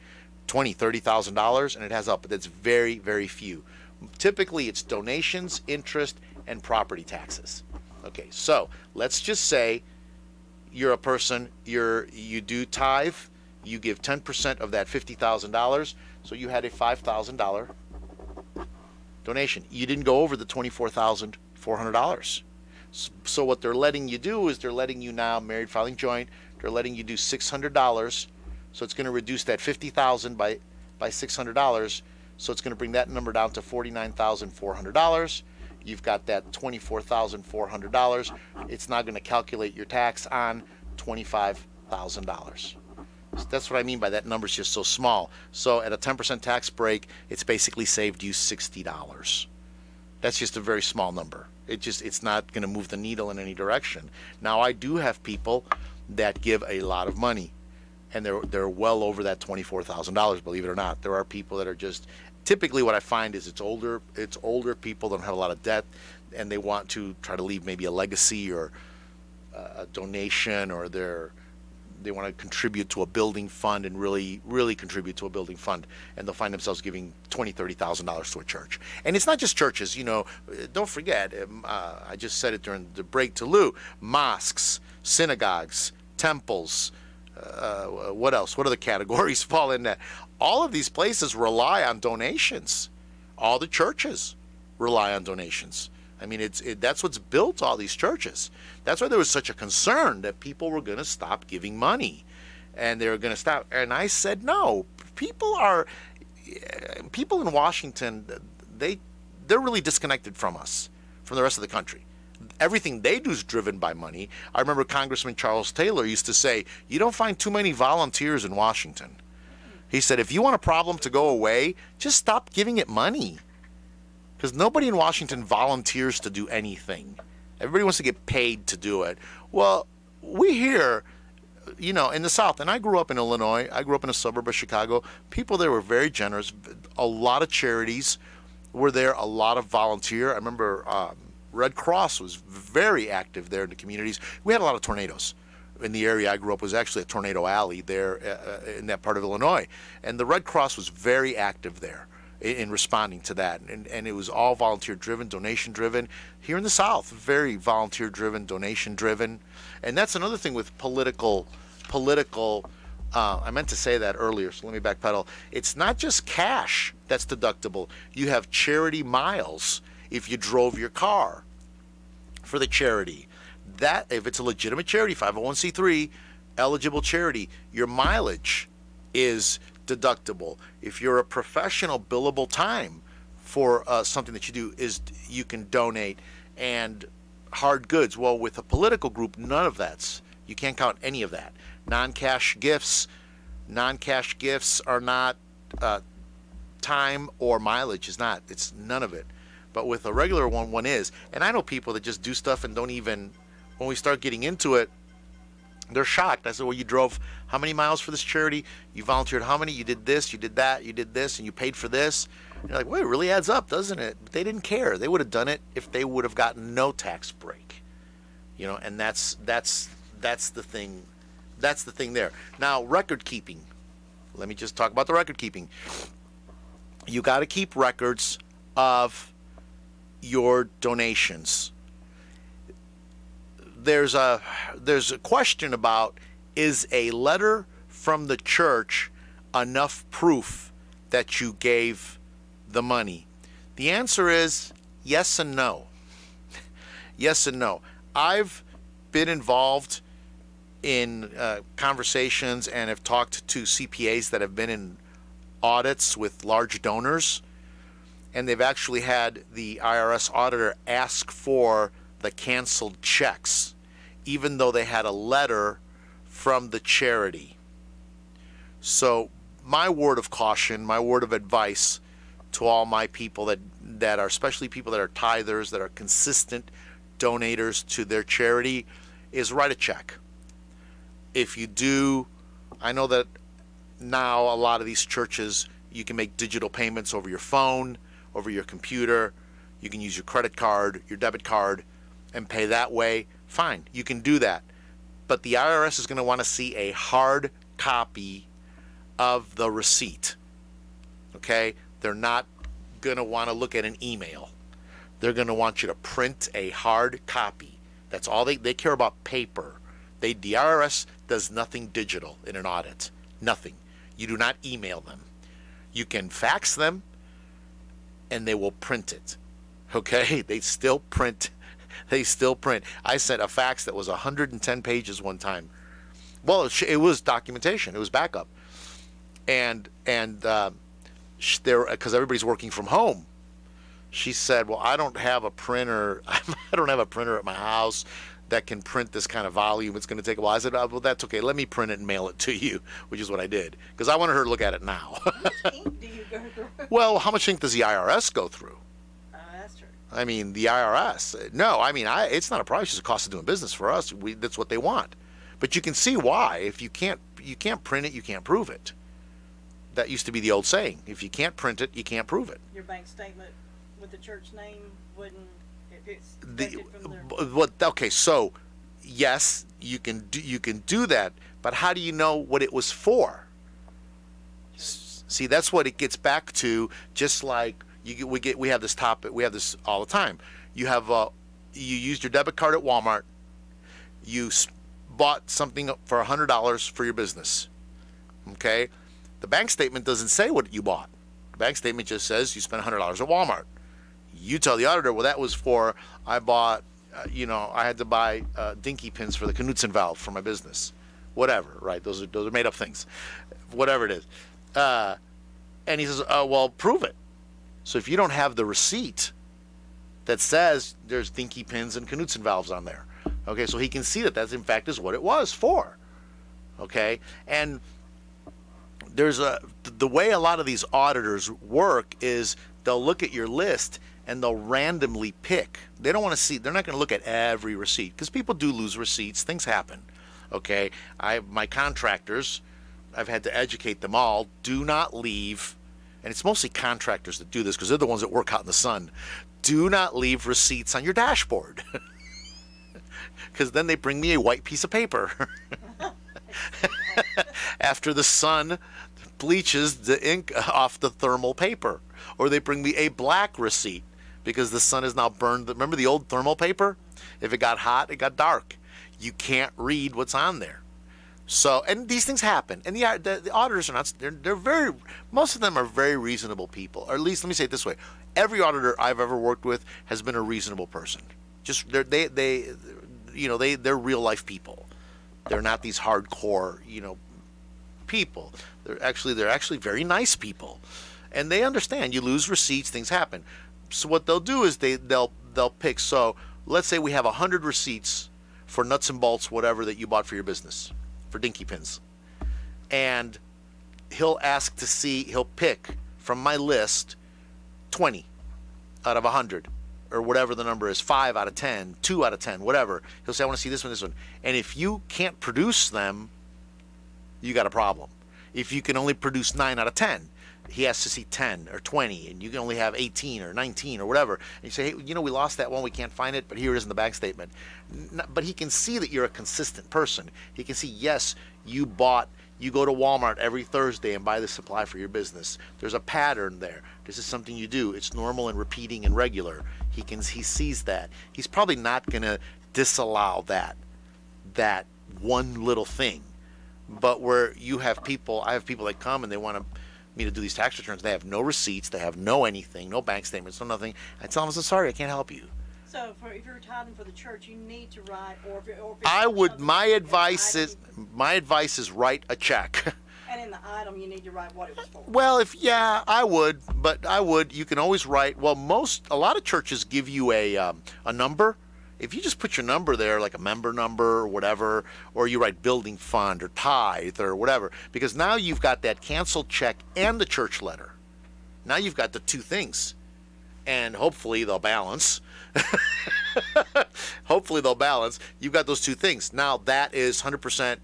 $20,000, $30,000, and it has helped. But that's very, very few. Typically, it's donations, interest, and property taxes. Okay, so let's just say you're a person, you do tithe, you give 10% of that $50,000, so you had a $5,000 donation. You didn't go over the $24,400. So what they're letting you do is they're letting you now, married filing joint, they're letting you do $600, so it's going to reduce that $50,000 by $600, so it's going to bring that number down to $49,400. You've got that $24,400. It's now going to calculate your tax on $25,000. So that's what I mean by that number's just so small. So at a 10% tax break, it's basically saved you $60. That's just a very small number. It's not going to move the needle in any direction. Now, I do have people that give a lot of money, and they're well over that $24,000, believe it or not. There are people that are just, typically what I find is it's older people that don't have a lot of debt, and they want to try to leave maybe a legacy or a donation, or they want to contribute to a building fund and really contribute to a building fund, and they'll find themselves giving $20,000, $30,000 to a church. And it's not just churches, don't forget, I just said it during the break to Lou, mosques, synagogues, temples, what else? What other categories fall in that? All of these places rely on donations. All the churches rely on donations. I mean, that's what's built all these churches. That's why there was such a concern that people were going to stop giving money, and they were going to stop. And I said, no, people in Washington, they're really disconnected from us, from the rest of the country. Everything they do is driven by money. I remember Congressman Charles Taylor used to say, you don't find too many volunteers in Washington. He said, if you want a problem to go away, just stop giving it money. Because nobody in Washington volunteers to do anything. Everybody wants to get paid to do it. Well, we here, in the South, and I grew up in Illinois. I grew up in a suburb of Chicago. People there were very generous. A lot of charities were there, a lot of volunteer. I remember Red Cross was very active there in the communities. We had a lot of tornadoes. In the area I grew up was actually a tornado alley there in that part of Illinois. And the Red Cross was very active there in responding to that. And it was all volunteer-driven, donation-driven. Here in the South, very volunteer-driven, donation-driven. And that's another thing with political, I meant to say that earlier, so let me backpedal. It's not just cash that's deductible. You have charity miles if you drove your car for the charity. That, if it's a legitimate charity, 501c3, eligible charity, your mileage is deductible. If you're a professional billable time for something that you do, you can donate. And hard goods, well, with a political group, none of that's, you can't count any of that. Non-cash gifts are not time, or mileage is not. It's none of it. But with a regular one is. And I know people that just do stuff and don't even, when we start getting into it, they're shocked. I said, well, you drove how many miles for this charity? You volunteered how many? You did this, you did that, you did this, and you paid for this. And you're like, well, it really adds up, doesn't it? But they didn't care. They would have done it if they would have gotten no tax break. And that's the thing. That's the thing there. Now, record keeping. Let me just talk about the record keeping. You got to keep records of your donations. There's a question about, is a letter from the church enough proof that you gave the money? The answer is yes and no. Yes and no. I've been involved in conversations and have talked to CPAs that have been in audits with large donors, and they've actually had the IRS auditor ask for the canceled checks, even though they had a letter from the charity. So my word of caution, my word of advice to all my people that are, especially people that are tithers, that are consistent donators to their charity, is write a check. If you do, I know that now a lot of these churches, you can make digital payments over your phone, over your computer. You can use your credit card, your debit card, and pay that way. Fine, you can do that. But the IRS is going to want to see a hard copy of the receipt. Okay? They're not going to want to look at an email. They're going to want you to print a hard copy. That's all they care about, paper. The IRS does nothing digital in an audit. Nothing. You do not email them. You can fax them, and they will print it. Okay? They still print. They still print. I sent a fax that was 110 pages one time. Well, it was documentation. It was backup. And there, because everybody's working from home, she said, well, I don't have a printer. I don't have a printer at my house that can print this kind of volume. It's going to take a while. I said, oh, well, that's okay. Let me print it and mail it to you, which is what I did, because I wanted her to look at it now. How much ink do you go through? Well, how much ink does the IRS go through? That's true. I mean, the IRS. No, I mean, it's not a price. It's a cost of doing business for us. That's what they want. But you can see why. If you can't print it, you can't prove it. That used to be the old saying. If you can't print it, you can't prove it. Your bank statement with the church name wouldn't, if it's deducted from their... What? Okay, so yes, you can do that, but how do you know what it was for? See, that's what it gets back to. Just like we have this topic, we have this all the time. You used your debit card at Walmart. You bought something for $100 for your business. Okay, the bank statement doesn't say what you bought. The bank statement just says you spent $100 at Walmart. You tell the auditor, well, that was for, I bought, I had to buy dinky pins for the Knudsen valve for my business. Whatever, right? Those are made up things. Whatever it is. And he says, oh, well, prove it. So if you don't have the receipt that says there's dinky pins and Knudsen valves on there, okay, so he can see that in fact is what it was for. Okay, and there's the way a lot of these auditors work is they'll look at your list and they'll randomly pick. They don't want to see, they're not going to look at every receipt, because people do lose receipts. Things happen. Okay, my contractors, I've had to educate them all, do not leave, and it's mostly contractors that do this because they're the ones that work out in the sun. Do not leave receipts on your dashboard, because then they bring me a white piece of paper after the sun bleaches the ink off the thermal paper. Or they bring me a black receipt because the sun has now burned. Remember the old thermal paper? If it got hot, it got dark. You can't read what's on there. So, and these things happen. And the auditors are not, they're very, most of them are very reasonable people. Or at least, let me say it this way. Every auditor I've ever worked with has been a reasonable person. Just, they're real life people. They're not these hardcore, people. They're actually very nice people. And they understand you lose receipts, things happen. So what they'll do is they'll pick. So let's say we have 100 receipts for nuts and bolts, whatever that you bought for your business, for dinky pins. And he'll pick from my list 20 out of 100, or whatever the number is, 5 out of 10, 2 out of 10, whatever. He'll say, I want to see this one, this one. And if you can't produce them, you got a problem. If you can only produce 9 out of 10, he has to see 10 or 20, and you can only have 18 or 19 or whatever. And you say, hey, we lost that one, we can't find it, but here it is in the bank statement. But he can see that you're a consistent person. He can see, yes, you go to Walmart every Thursday and buy the supply for your business. There's a pattern there. This is something you do. It's normal and repeating and regular. He sees that. He's probably not going to disallow that one little thing. But where I have people that come and they want me to do these tax returns. They have no receipts. They have no anything, no bank statements, no nothing. I tell them, I'm so sorry, I can't help you. So if you're tithing for the church, you need to write, My advice is write a check. And in the item, you need to write what it was for. Well, I would. You can always write. Well, a lot of churches give you a number. If you just put your number there, like a member number or whatever, or you write building fund or tithe or whatever, because now you've got that canceled check and the church letter. Now you've got the two things, and hopefully they'll balance. You've got those two things. Now that is 100%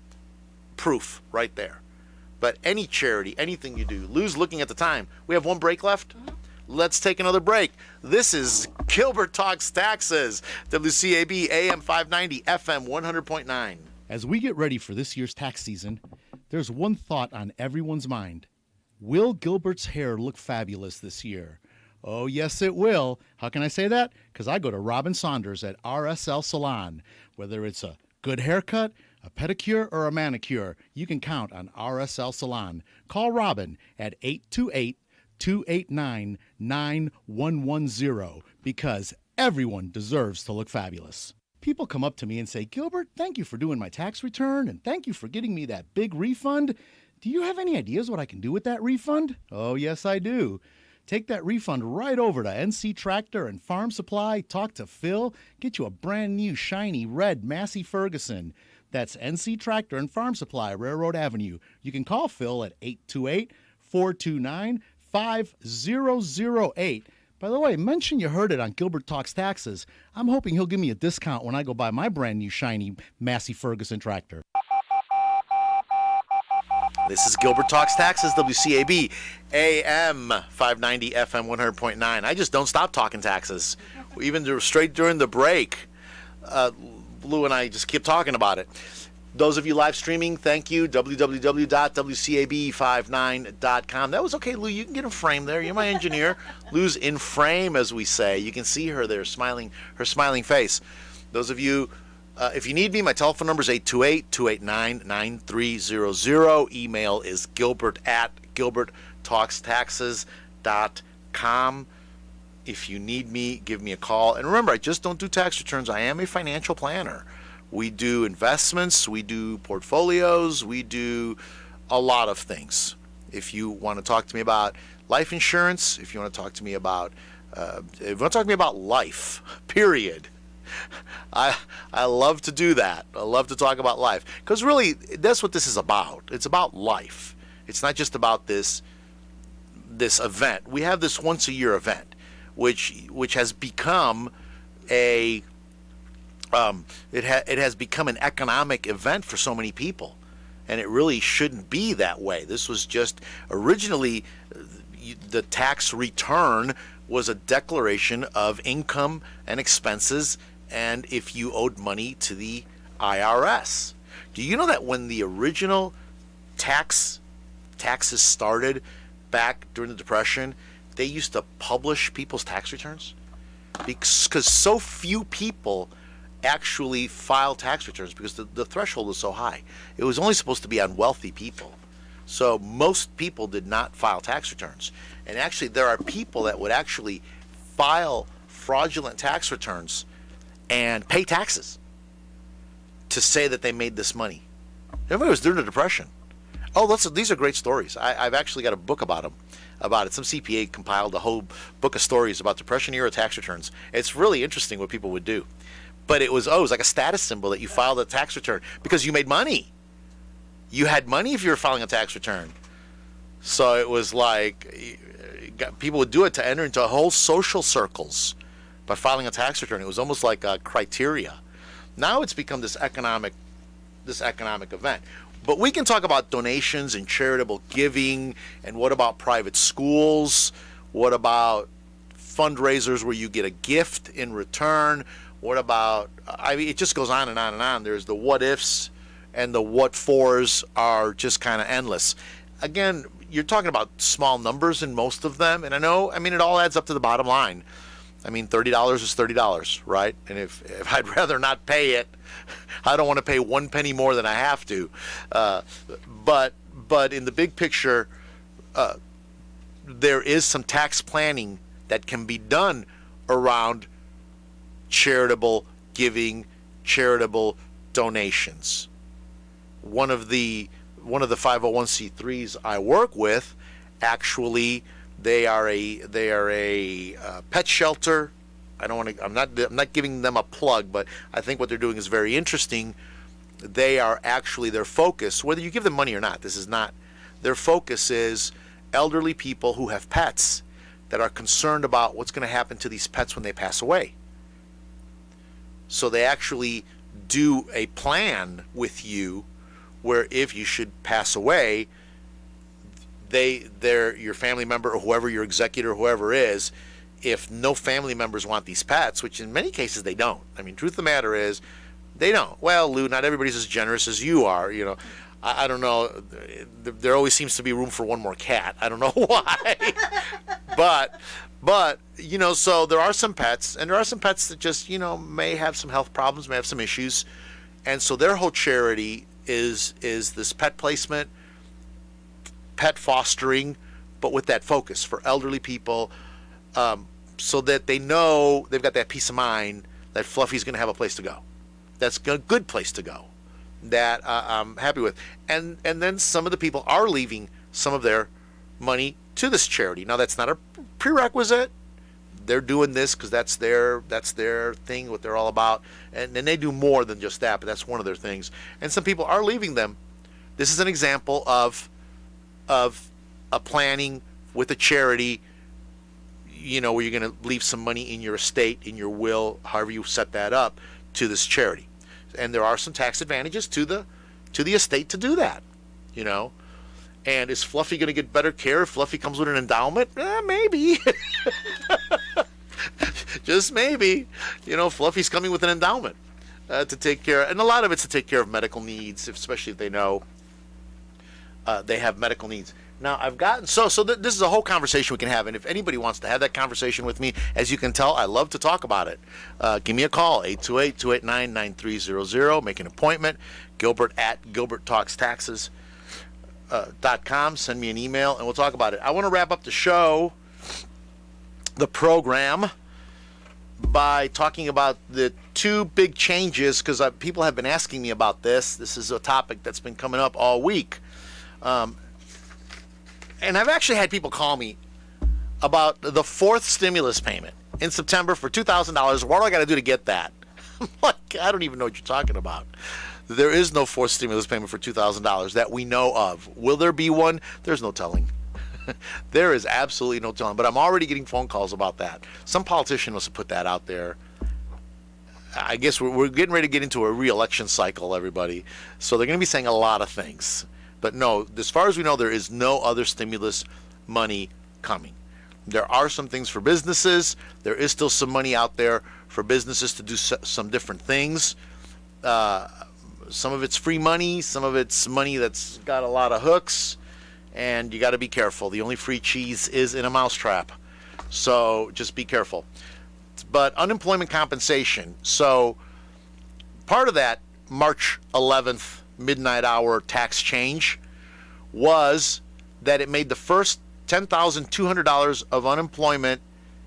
proof right there. But any charity, anything you do, Lou's looking at the time. We have one break left. Mm-hmm. Let's take another break. This is Gilbert Talks Taxes, WCAB AM 590, FM 100.9. As we get ready for this year's tax season, there's one thought on everyone's mind. Will Gilbert's hair look fabulous this year? Oh, yes, it will. How can I say that? Because I go to Robin Saunders at RSL Salon. Whether it's a good haircut, a pedicure, or a manicure, you can count on RSL Salon. Call Robin at 828-289-9110 because everyone deserves to look fabulous. People come up to me and say, Gilbert, thank you for doing my tax return and thank you for getting me that big refund. Do you have any ideas what I can do with that refund? Oh, yes, I do. Take that refund right over to NC Tractor and Farm Supply, talk to Phil, get you a brand new shiny red Massey Ferguson. That's NC Tractor and Farm Supply, Railroad Avenue. You can call Phil at 828-429-5008. By the way, mention you heard it on Gilbert Talks Taxes. I'm hoping he'll give me a discount when I go buy my brand new shiny Massey Ferguson tractor. This is Gilbert Talks Taxes, WCAB AM 590, FM 100.9. I just don't stop talking taxes. Even straight during the break, Lou and I just keep talking about it. Those of you live streaming, thank you. www.wcab59.com. That was okay, Lou. You can get in frame there. You're my engineer. Lou's in frame, as we say. You can see her there, smiling, her smiling face. Those of you, if you need me, my telephone number is 828-289-9300. Email is gilbert@gilberttalkstaxes.com. If you need me, give me a call. And remember, I just don't do tax returns. I am a financial planner. We do investments, we do portfolios, we do a lot of things. If you want to talk to me about life insurance, if you want to talk to me about life, period, I love to do that. I love to talk about life. Because really, that's what this is about. It's about life. It's not just about this event. We have this once a year event. which has become a it has become an economic event for so many people, and it really shouldn't be that way. This was just originally the tax return was a declaration of income and expenses, and if you owed money to the IRS. Do you know that when the original taxes started back during the Depression, they used to publish people's tax returns? Because so few people actually filed tax returns because the threshold was so high. It was only supposed to be on wealthy people. So most people did not file tax returns. And actually, there are people that would actually file fraudulent tax returns and pay taxes to say that they made this money. Everybody was during the Depression. Oh, these are great stories. I've actually got a book about them. About it. Some CPA compiled a whole book of stories about Depression-era tax returns. It's really interesting what people would do. But it was like a status symbol that you filed a tax return because you made money. You had money if you were filing a tax return. So it was like people would do it to enter into whole social circles by filing a tax return. It was almost like a criteria. Now it's become this economic event. But we can talk about donations and charitable giving, and what about private schools? What about fundraisers where you get a gift in return? What about, it just goes on and on and on. There's the what ifs, and the what fors are just kind of endless. Again, you're talking about small numbers in most of them, and it all adds up to the bottom line. $30 is $30, right? And if I'd rather not pay it, I don't want to pay 1 penny more than I have to. But in the big picture, there is some tax planning that can be done around charitable giving, charitable donations. One of the 501c3s I work with, actually, they are a pet shelter. I'm not giving them a plug, but I think what they're doing is very interesting. They are actually, their focus, whether you give them money or not, their focus is elderly people who have pets that are concerned about what's going to happen to these pets when they pass away. So they actually do a plan with you where if you should pass away, your family member or whoever your executor, whoever is, if no family members want these pets, which in many cases they don't. Truth of the matter is, they don't. Well, Lou, not everybody's as generous as you are. I don't know. There always seems to be room for one more cat. I don't know why. but so there are some pets, and there are some pets that just, may have some health problems, may have some issues. And so their whole charity is this pet placement, pet fostering, but with that focus for elderly people, so that they know they've got that peace of mind that Fluffy's going to have a place to go. That's a good place to go that I'm happy with. And then some of the people are leaving some of their money to this charity. Now, that's not a prerequisite. They're doing this because that's their thing, what they're all about. And they do more than just that, but that's one of their things. And some people are leaving them. This is an example of a planning with a charity, where you're going to leave some money in your estate, in your will, however you set that up, to this charity. And there are some tax advantages to the estate to do that, And is Fluffy going to get better care if Fluffy comes with an endowment? Maybe. Just maybe. Fluffy's coming with an endowment to take care, and a lot of it's to take care of medical needs, especially if they know they have medical needs. Now, I've gotten this is a whole conversation we can have, and if anybody wants to have that conversation with me, as you can tell, I love to talk about it. Give me a call, 828-289-9300. Make an appointment. Gilbert at GilbertTalksTaxes.com. Send me an email, and we'll talk about it. I want to wrap up the program, by talking about the two big changes, because people have been asking me about this. This is a topic that's been coming up all week. And I've actually had people call me about the fourth stimulus payment in September for $2,000. What do I got to do to get that? I'm like, I don't even know what you're talking about. There is no fourth stimulus payment for $2,000 that we know of. Will there be one? There's no telling. There is absolutely no telling. But I'm already getting phone calls about that. Some politician must have put that out there. I guess we're getting ready to get into a re-election cycle, everybody. So they're going to be saying a lot of things. But no, as far as we know, there is no other stimulus money coming. There are some things for businesses. There is still some money out there for businesses to do some different things. Some of it's free money. Some of it's money that's got a lot of hooks. And you got to be careful. The only free cheese is in a mousetrap. So just be careful. But unemployment compensation. So part of that March 11th midnight hour tax change was that it made the first $10,200 of unemployment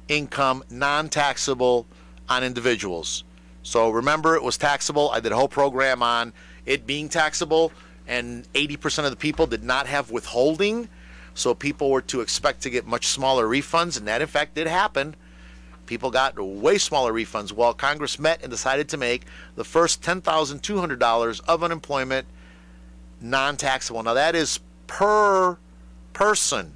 income non-taxable on individuals. So remember, it was taxable. I did a whole program on it being taxable, and 80% of the people did not have withholding. So people were to expect to get much smaller refunds, and that in fact did happen. People got way smaller refunds. Well, Congress met and decided to make the first $10,200 of unemployment non-taxable. Now that is per person.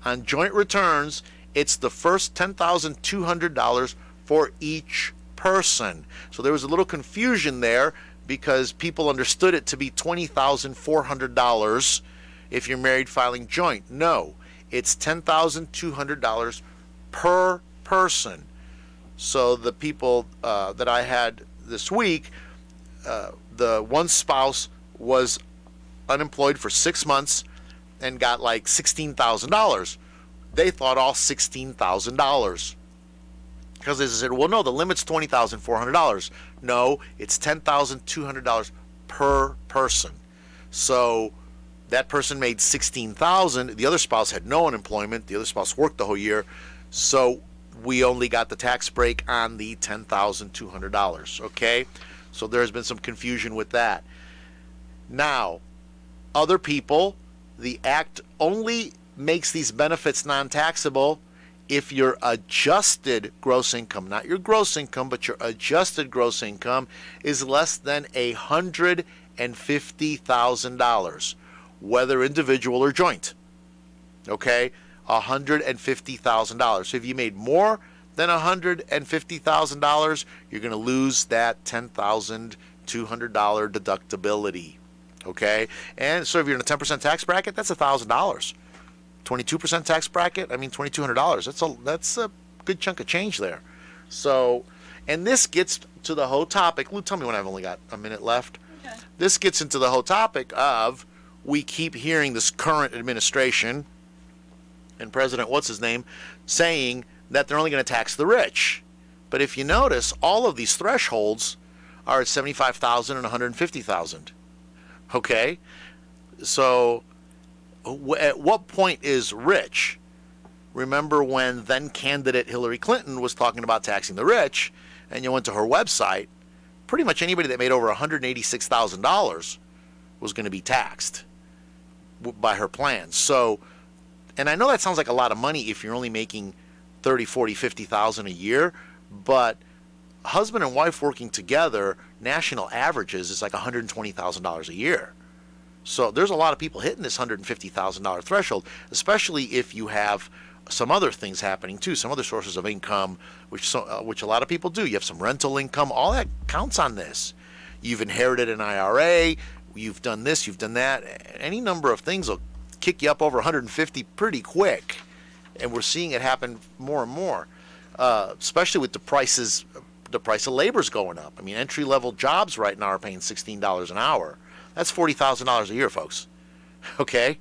On joint returns, it's the first $10,200 for each person. So there was a little confusion there because people understood it to be $20,400 if you're married filing joint. No, it's $10,200 per person. So the people that I had this week, the one spouse was unemployed for 6 months and got like $16,000. They thought all $16,000. Because they said, well, no, the limit's $20,400. No, it's $10,200 per person. So that person made $16,000. The other spouse had no unemployment. The other spouse worked the whole year. So we only got the tax break on the $10,200. Okay? So there's been some confusion with that. Now, other people, the act only makes these benefits non-taxable if your adjusted gross income, not your gross income, but your adjusted gross income is less than $150,000, whether individual or joint. Okay? $150,000. So if you made more than $150,000, you're going to lose that $10,200 deductibility. Okay? And so if you're in a 10% tax bracket, that's $1,000. 22% tax bracket, I mean $2,200. That's a good chunk of change there. So, and this gets to the whole topic. Lou, tell me when I've only got a minute left. Okay. This gets into the whole topic of, we keep hearing this current administration and President what's-his-name saying that they're only going to tax the rich. But if you notice, all of these thresholds are at $75,000 and $150,000. Okay? So at what point is rich? Remember when then candidate Hillary Clinton was talking about taxing the rich, and you went to her website, pretty much anybody that made over $186,000 was going to be taxed by her plan. So, and I know that sounds like a lot of money if you're only making $30,000, $40,000, $50,000 a year, but husband and wife working together, national averages is like $120,000 a year. So there's a lot of people hitting this $150,000 threshold, especially if you have some other things happening too, some other sources of income, which a lot of people do. You have some rental income, all that counts on this. You've inherited an IRA, you've done this, you've done that. Any number of things will kick you up over 150 pretty quick, and we're seeing it happen more and more, especially with the price of labor's going up. I mean, entry-level jobs right now are paying $16 an hour. That's $40,000 a year, folks. Okay?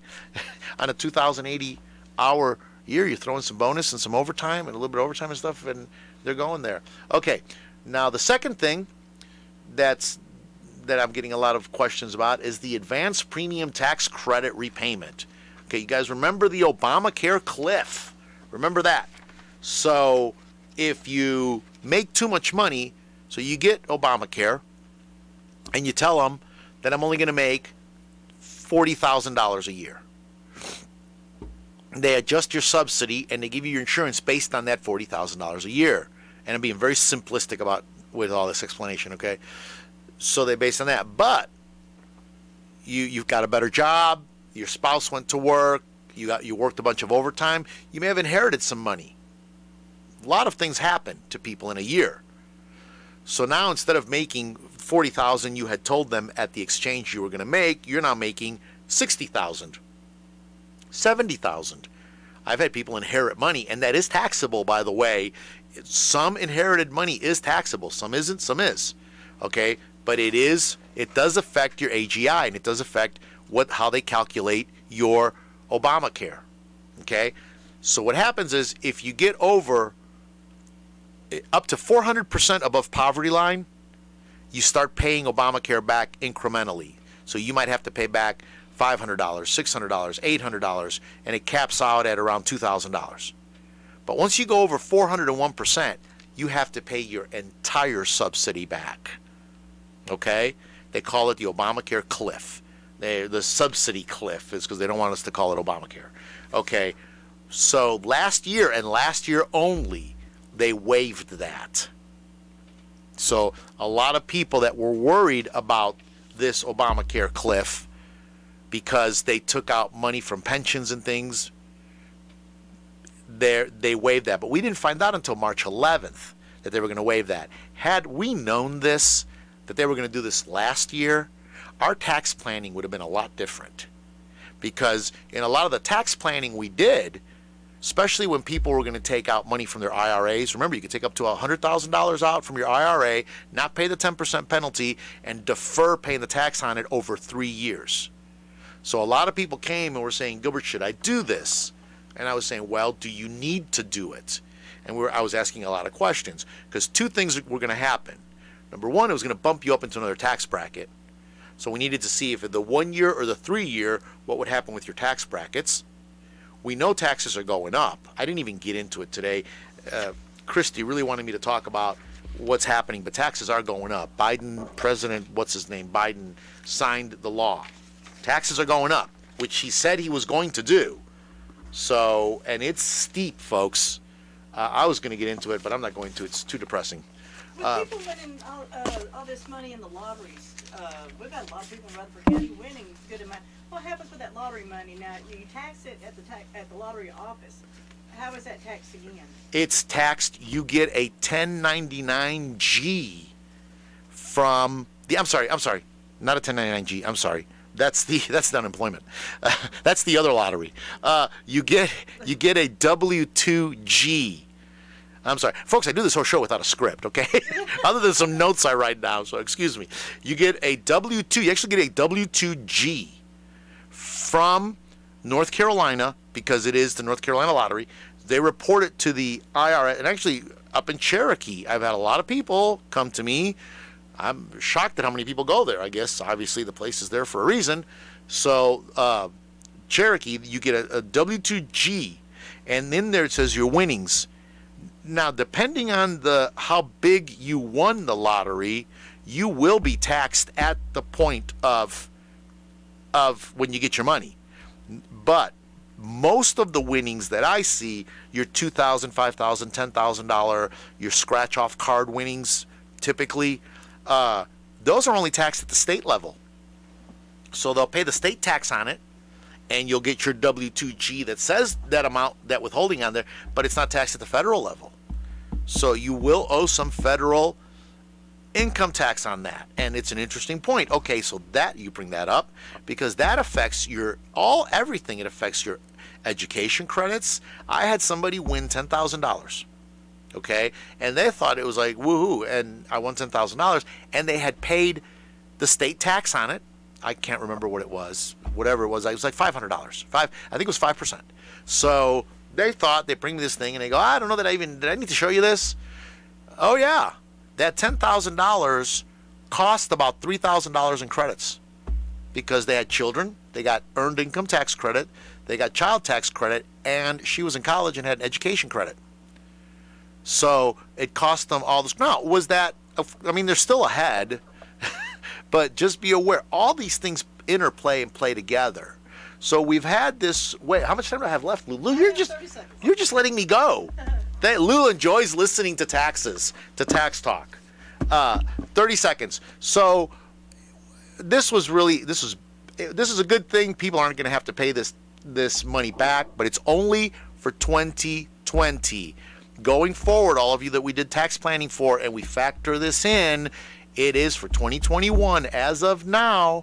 On a 2,080 hour year, you throw in some bonus and some overtime and a little bit of overtime and stuff, and they're going there. Okay. Now, the second thing that I'm getting a lot of questions about is the advanced premium tax credit repayment. Okay, you guys remember the Obamacare cliff. Remember that. So if you make too much money, so you get Obamacare, and you tell them that I'm only going to make $40,000 a year. They adjust your subsidy and they give you your insurance based on that $40,000 a year. And I'm being very simplistic with all this explanation, okay? So they base on that. But you've got a better job, your spouse went to work, You worked a bunch of overtime. You may have inherited some money. A lot of things happen to people in a year. So now instead of making $40,000 you had told them at the exchange you were going to make, you're now making $60,000, $70,000. I've had people inherit money, and that is taxable, by the way. Some inherited money is taxable. Some isn't, some is. Okay? But it does affect your AGI, and it does affect how they calculate your Obamacare. Okay? So what happens is if you get over up to 400% above poverty line, you start paying Obamacare back incrementally. So you might have to pay back $500, $600, $800, and it caps out at around $2,000. But once you go over 401%, you have to pay your entire subsidy back. Okay? They call it the Obamacare cliff. The subsidy cliff is because they don't want us to call it Obamacare. Okay? So last year, and last year only, they waived that. So a lot of people that were worried about this Obamacare cliff because they took out money from pensions and things, they waived that. But we didn't find out until March 11th that they were going to waive that. Had we known this, that they were going to do this last year, our tax planning would have been a lot different. Because in a lot of the tax planning we did, especially when people were going to take out money from their IRAs. Remember, you could take up to $100,000 out from your IRA, not pay the 10% penalty, and defer paying the tax on it over 3 years. So a lot of people came and were saying, Gilbert, should I do this? And I was saying, well, do you need to do it? And I was asking a lot of questions, because two things were going to happen. Number one, it was going to bump you up into another tax bracket. So we needed to see if the 1 year or the 3 year, what would happen with your tax brackets. We know taxes are going up. I didn't even get into it today. Christy really wanted me to talk about what's happening, but taxes are going up. Biden signed the law. Taxes are going up, which he said he was going to do. So, and it's steep, folks. I was going to get into it, but I'm not going to. It's too depressing. With people winning all this money in the lotteries, we've got a lot of people in Rutherford County winning good amount. What happens with that lottery money? Now, you tax it at the lottery office. How is that taxed again? It's taxed. You get a 1099-G from the. I'm sorry, not a 1099-G. I'm sorry. That's the unemployment. That's the other lottery. You get a W-2G. I'm sorry. Folks, I do this whole show without a script, okay? Other than some notes I write down, so excuse me. You get a W-2, you actually get a W-2G from North Carolina, because it is the North Carolina lottery. They report it to the IRS, and actually up in Cherokee, I've had a lot of people come to me. I'm shocked at how many people go there. I guess, obviously, the place is there for a reason. So, Cherokee, you get a W-2G, and then there it says your winnings. Now, depending on how big you won the lottery, you will be taxed at the point of when you get your money. But most of the winnings that I see, your $2,000, $5,000, $10,000, your scratch-off card winnings, typically, those are only taxed at the state level. So they'll pay the state tax on it, and you'll get your W-2G that says that amount, that withholding on there, but it's not taxed at the federal level. So you will owe some federal income tax on that. And it's an interesting point. Okay, so that you bring that up because that affects everything. It affects your education credits. I had somebody win $10,000. Okay, and they thought it was like woohoo, and I won $10,000, and they had paid the state tax on it. I can't remember what it was. Whatever it was like $500. I think it was 5%. So they thought, they bring me this thing and they go, I don't know did I need to show you this? Oh yeah, that $10,000 cost about $3,000 in credits because they had children, they got earned income tax credit, they got child tax credit, and she was in college and had education credit. So it cost them all this. Now, they're still ahead, but just be aware, all these things interplay and play together. So we've had this. Wait, how much time do I have left, Lou? You're just letting me go. Lou enjoys listening to tax talk. 30 seconds. So this is a good thing. People aren't going to have to pay this this money back, but it's only for 2020. Going forward, all of you that we did tax planning for and we factor this in, it is for 2021. As of now,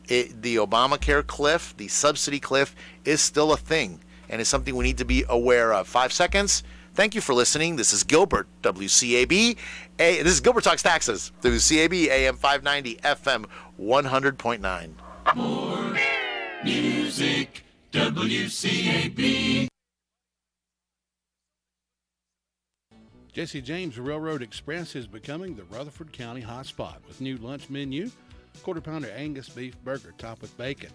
the Obamacare cliff, the subsidy cliff, is still a thing, and it's something we need to be aware of. 5 seconds. Thank you for listening. This is Gilbert, WCAB. This is Gilbert Talks Taxes, WCAB, AM 590, FM 100.9. More music, WCAB. Jesse James Railroad Express is becoming the Rutherford County hotspot with new lunch menu, quarter pounder Angus beef burger topped with bacon,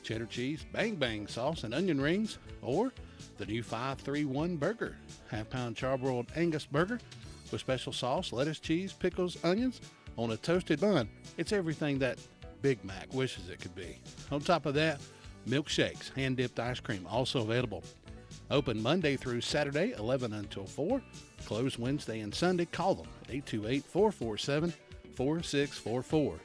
cheddar cheese, bang bang sauce, and onion rings, or the new 5-3-1 burger, half-pound charbroiled Angus burger with special sauce, lettuce, cheese, pickles, onions on a toasted bun. It's everything that Big Mac wishes it could be. On top of that, milkshakes, hand-dipped ice cream also available. Open Monday through Saturday, 11 until 4. Closed Wednesday and Sunday. Call them at 828-447-4644.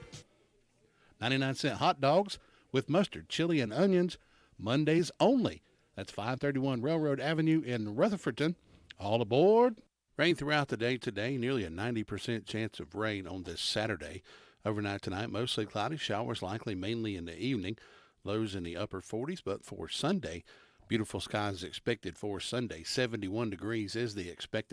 99-cent hot dogs with mustard, chili, and onions, Mondays only. That's 531 Railroad Avenue in Rutherfordton. All aboard. Rain throughout the day today, nearly a 90% chance of rain on this Saturday. Overnight tonight, mostly cloudy, showers likely mainly in the evening, lows in the upper 40s, but for Sunday, beautiful skies expected for Sunday. 71 degrees is the expected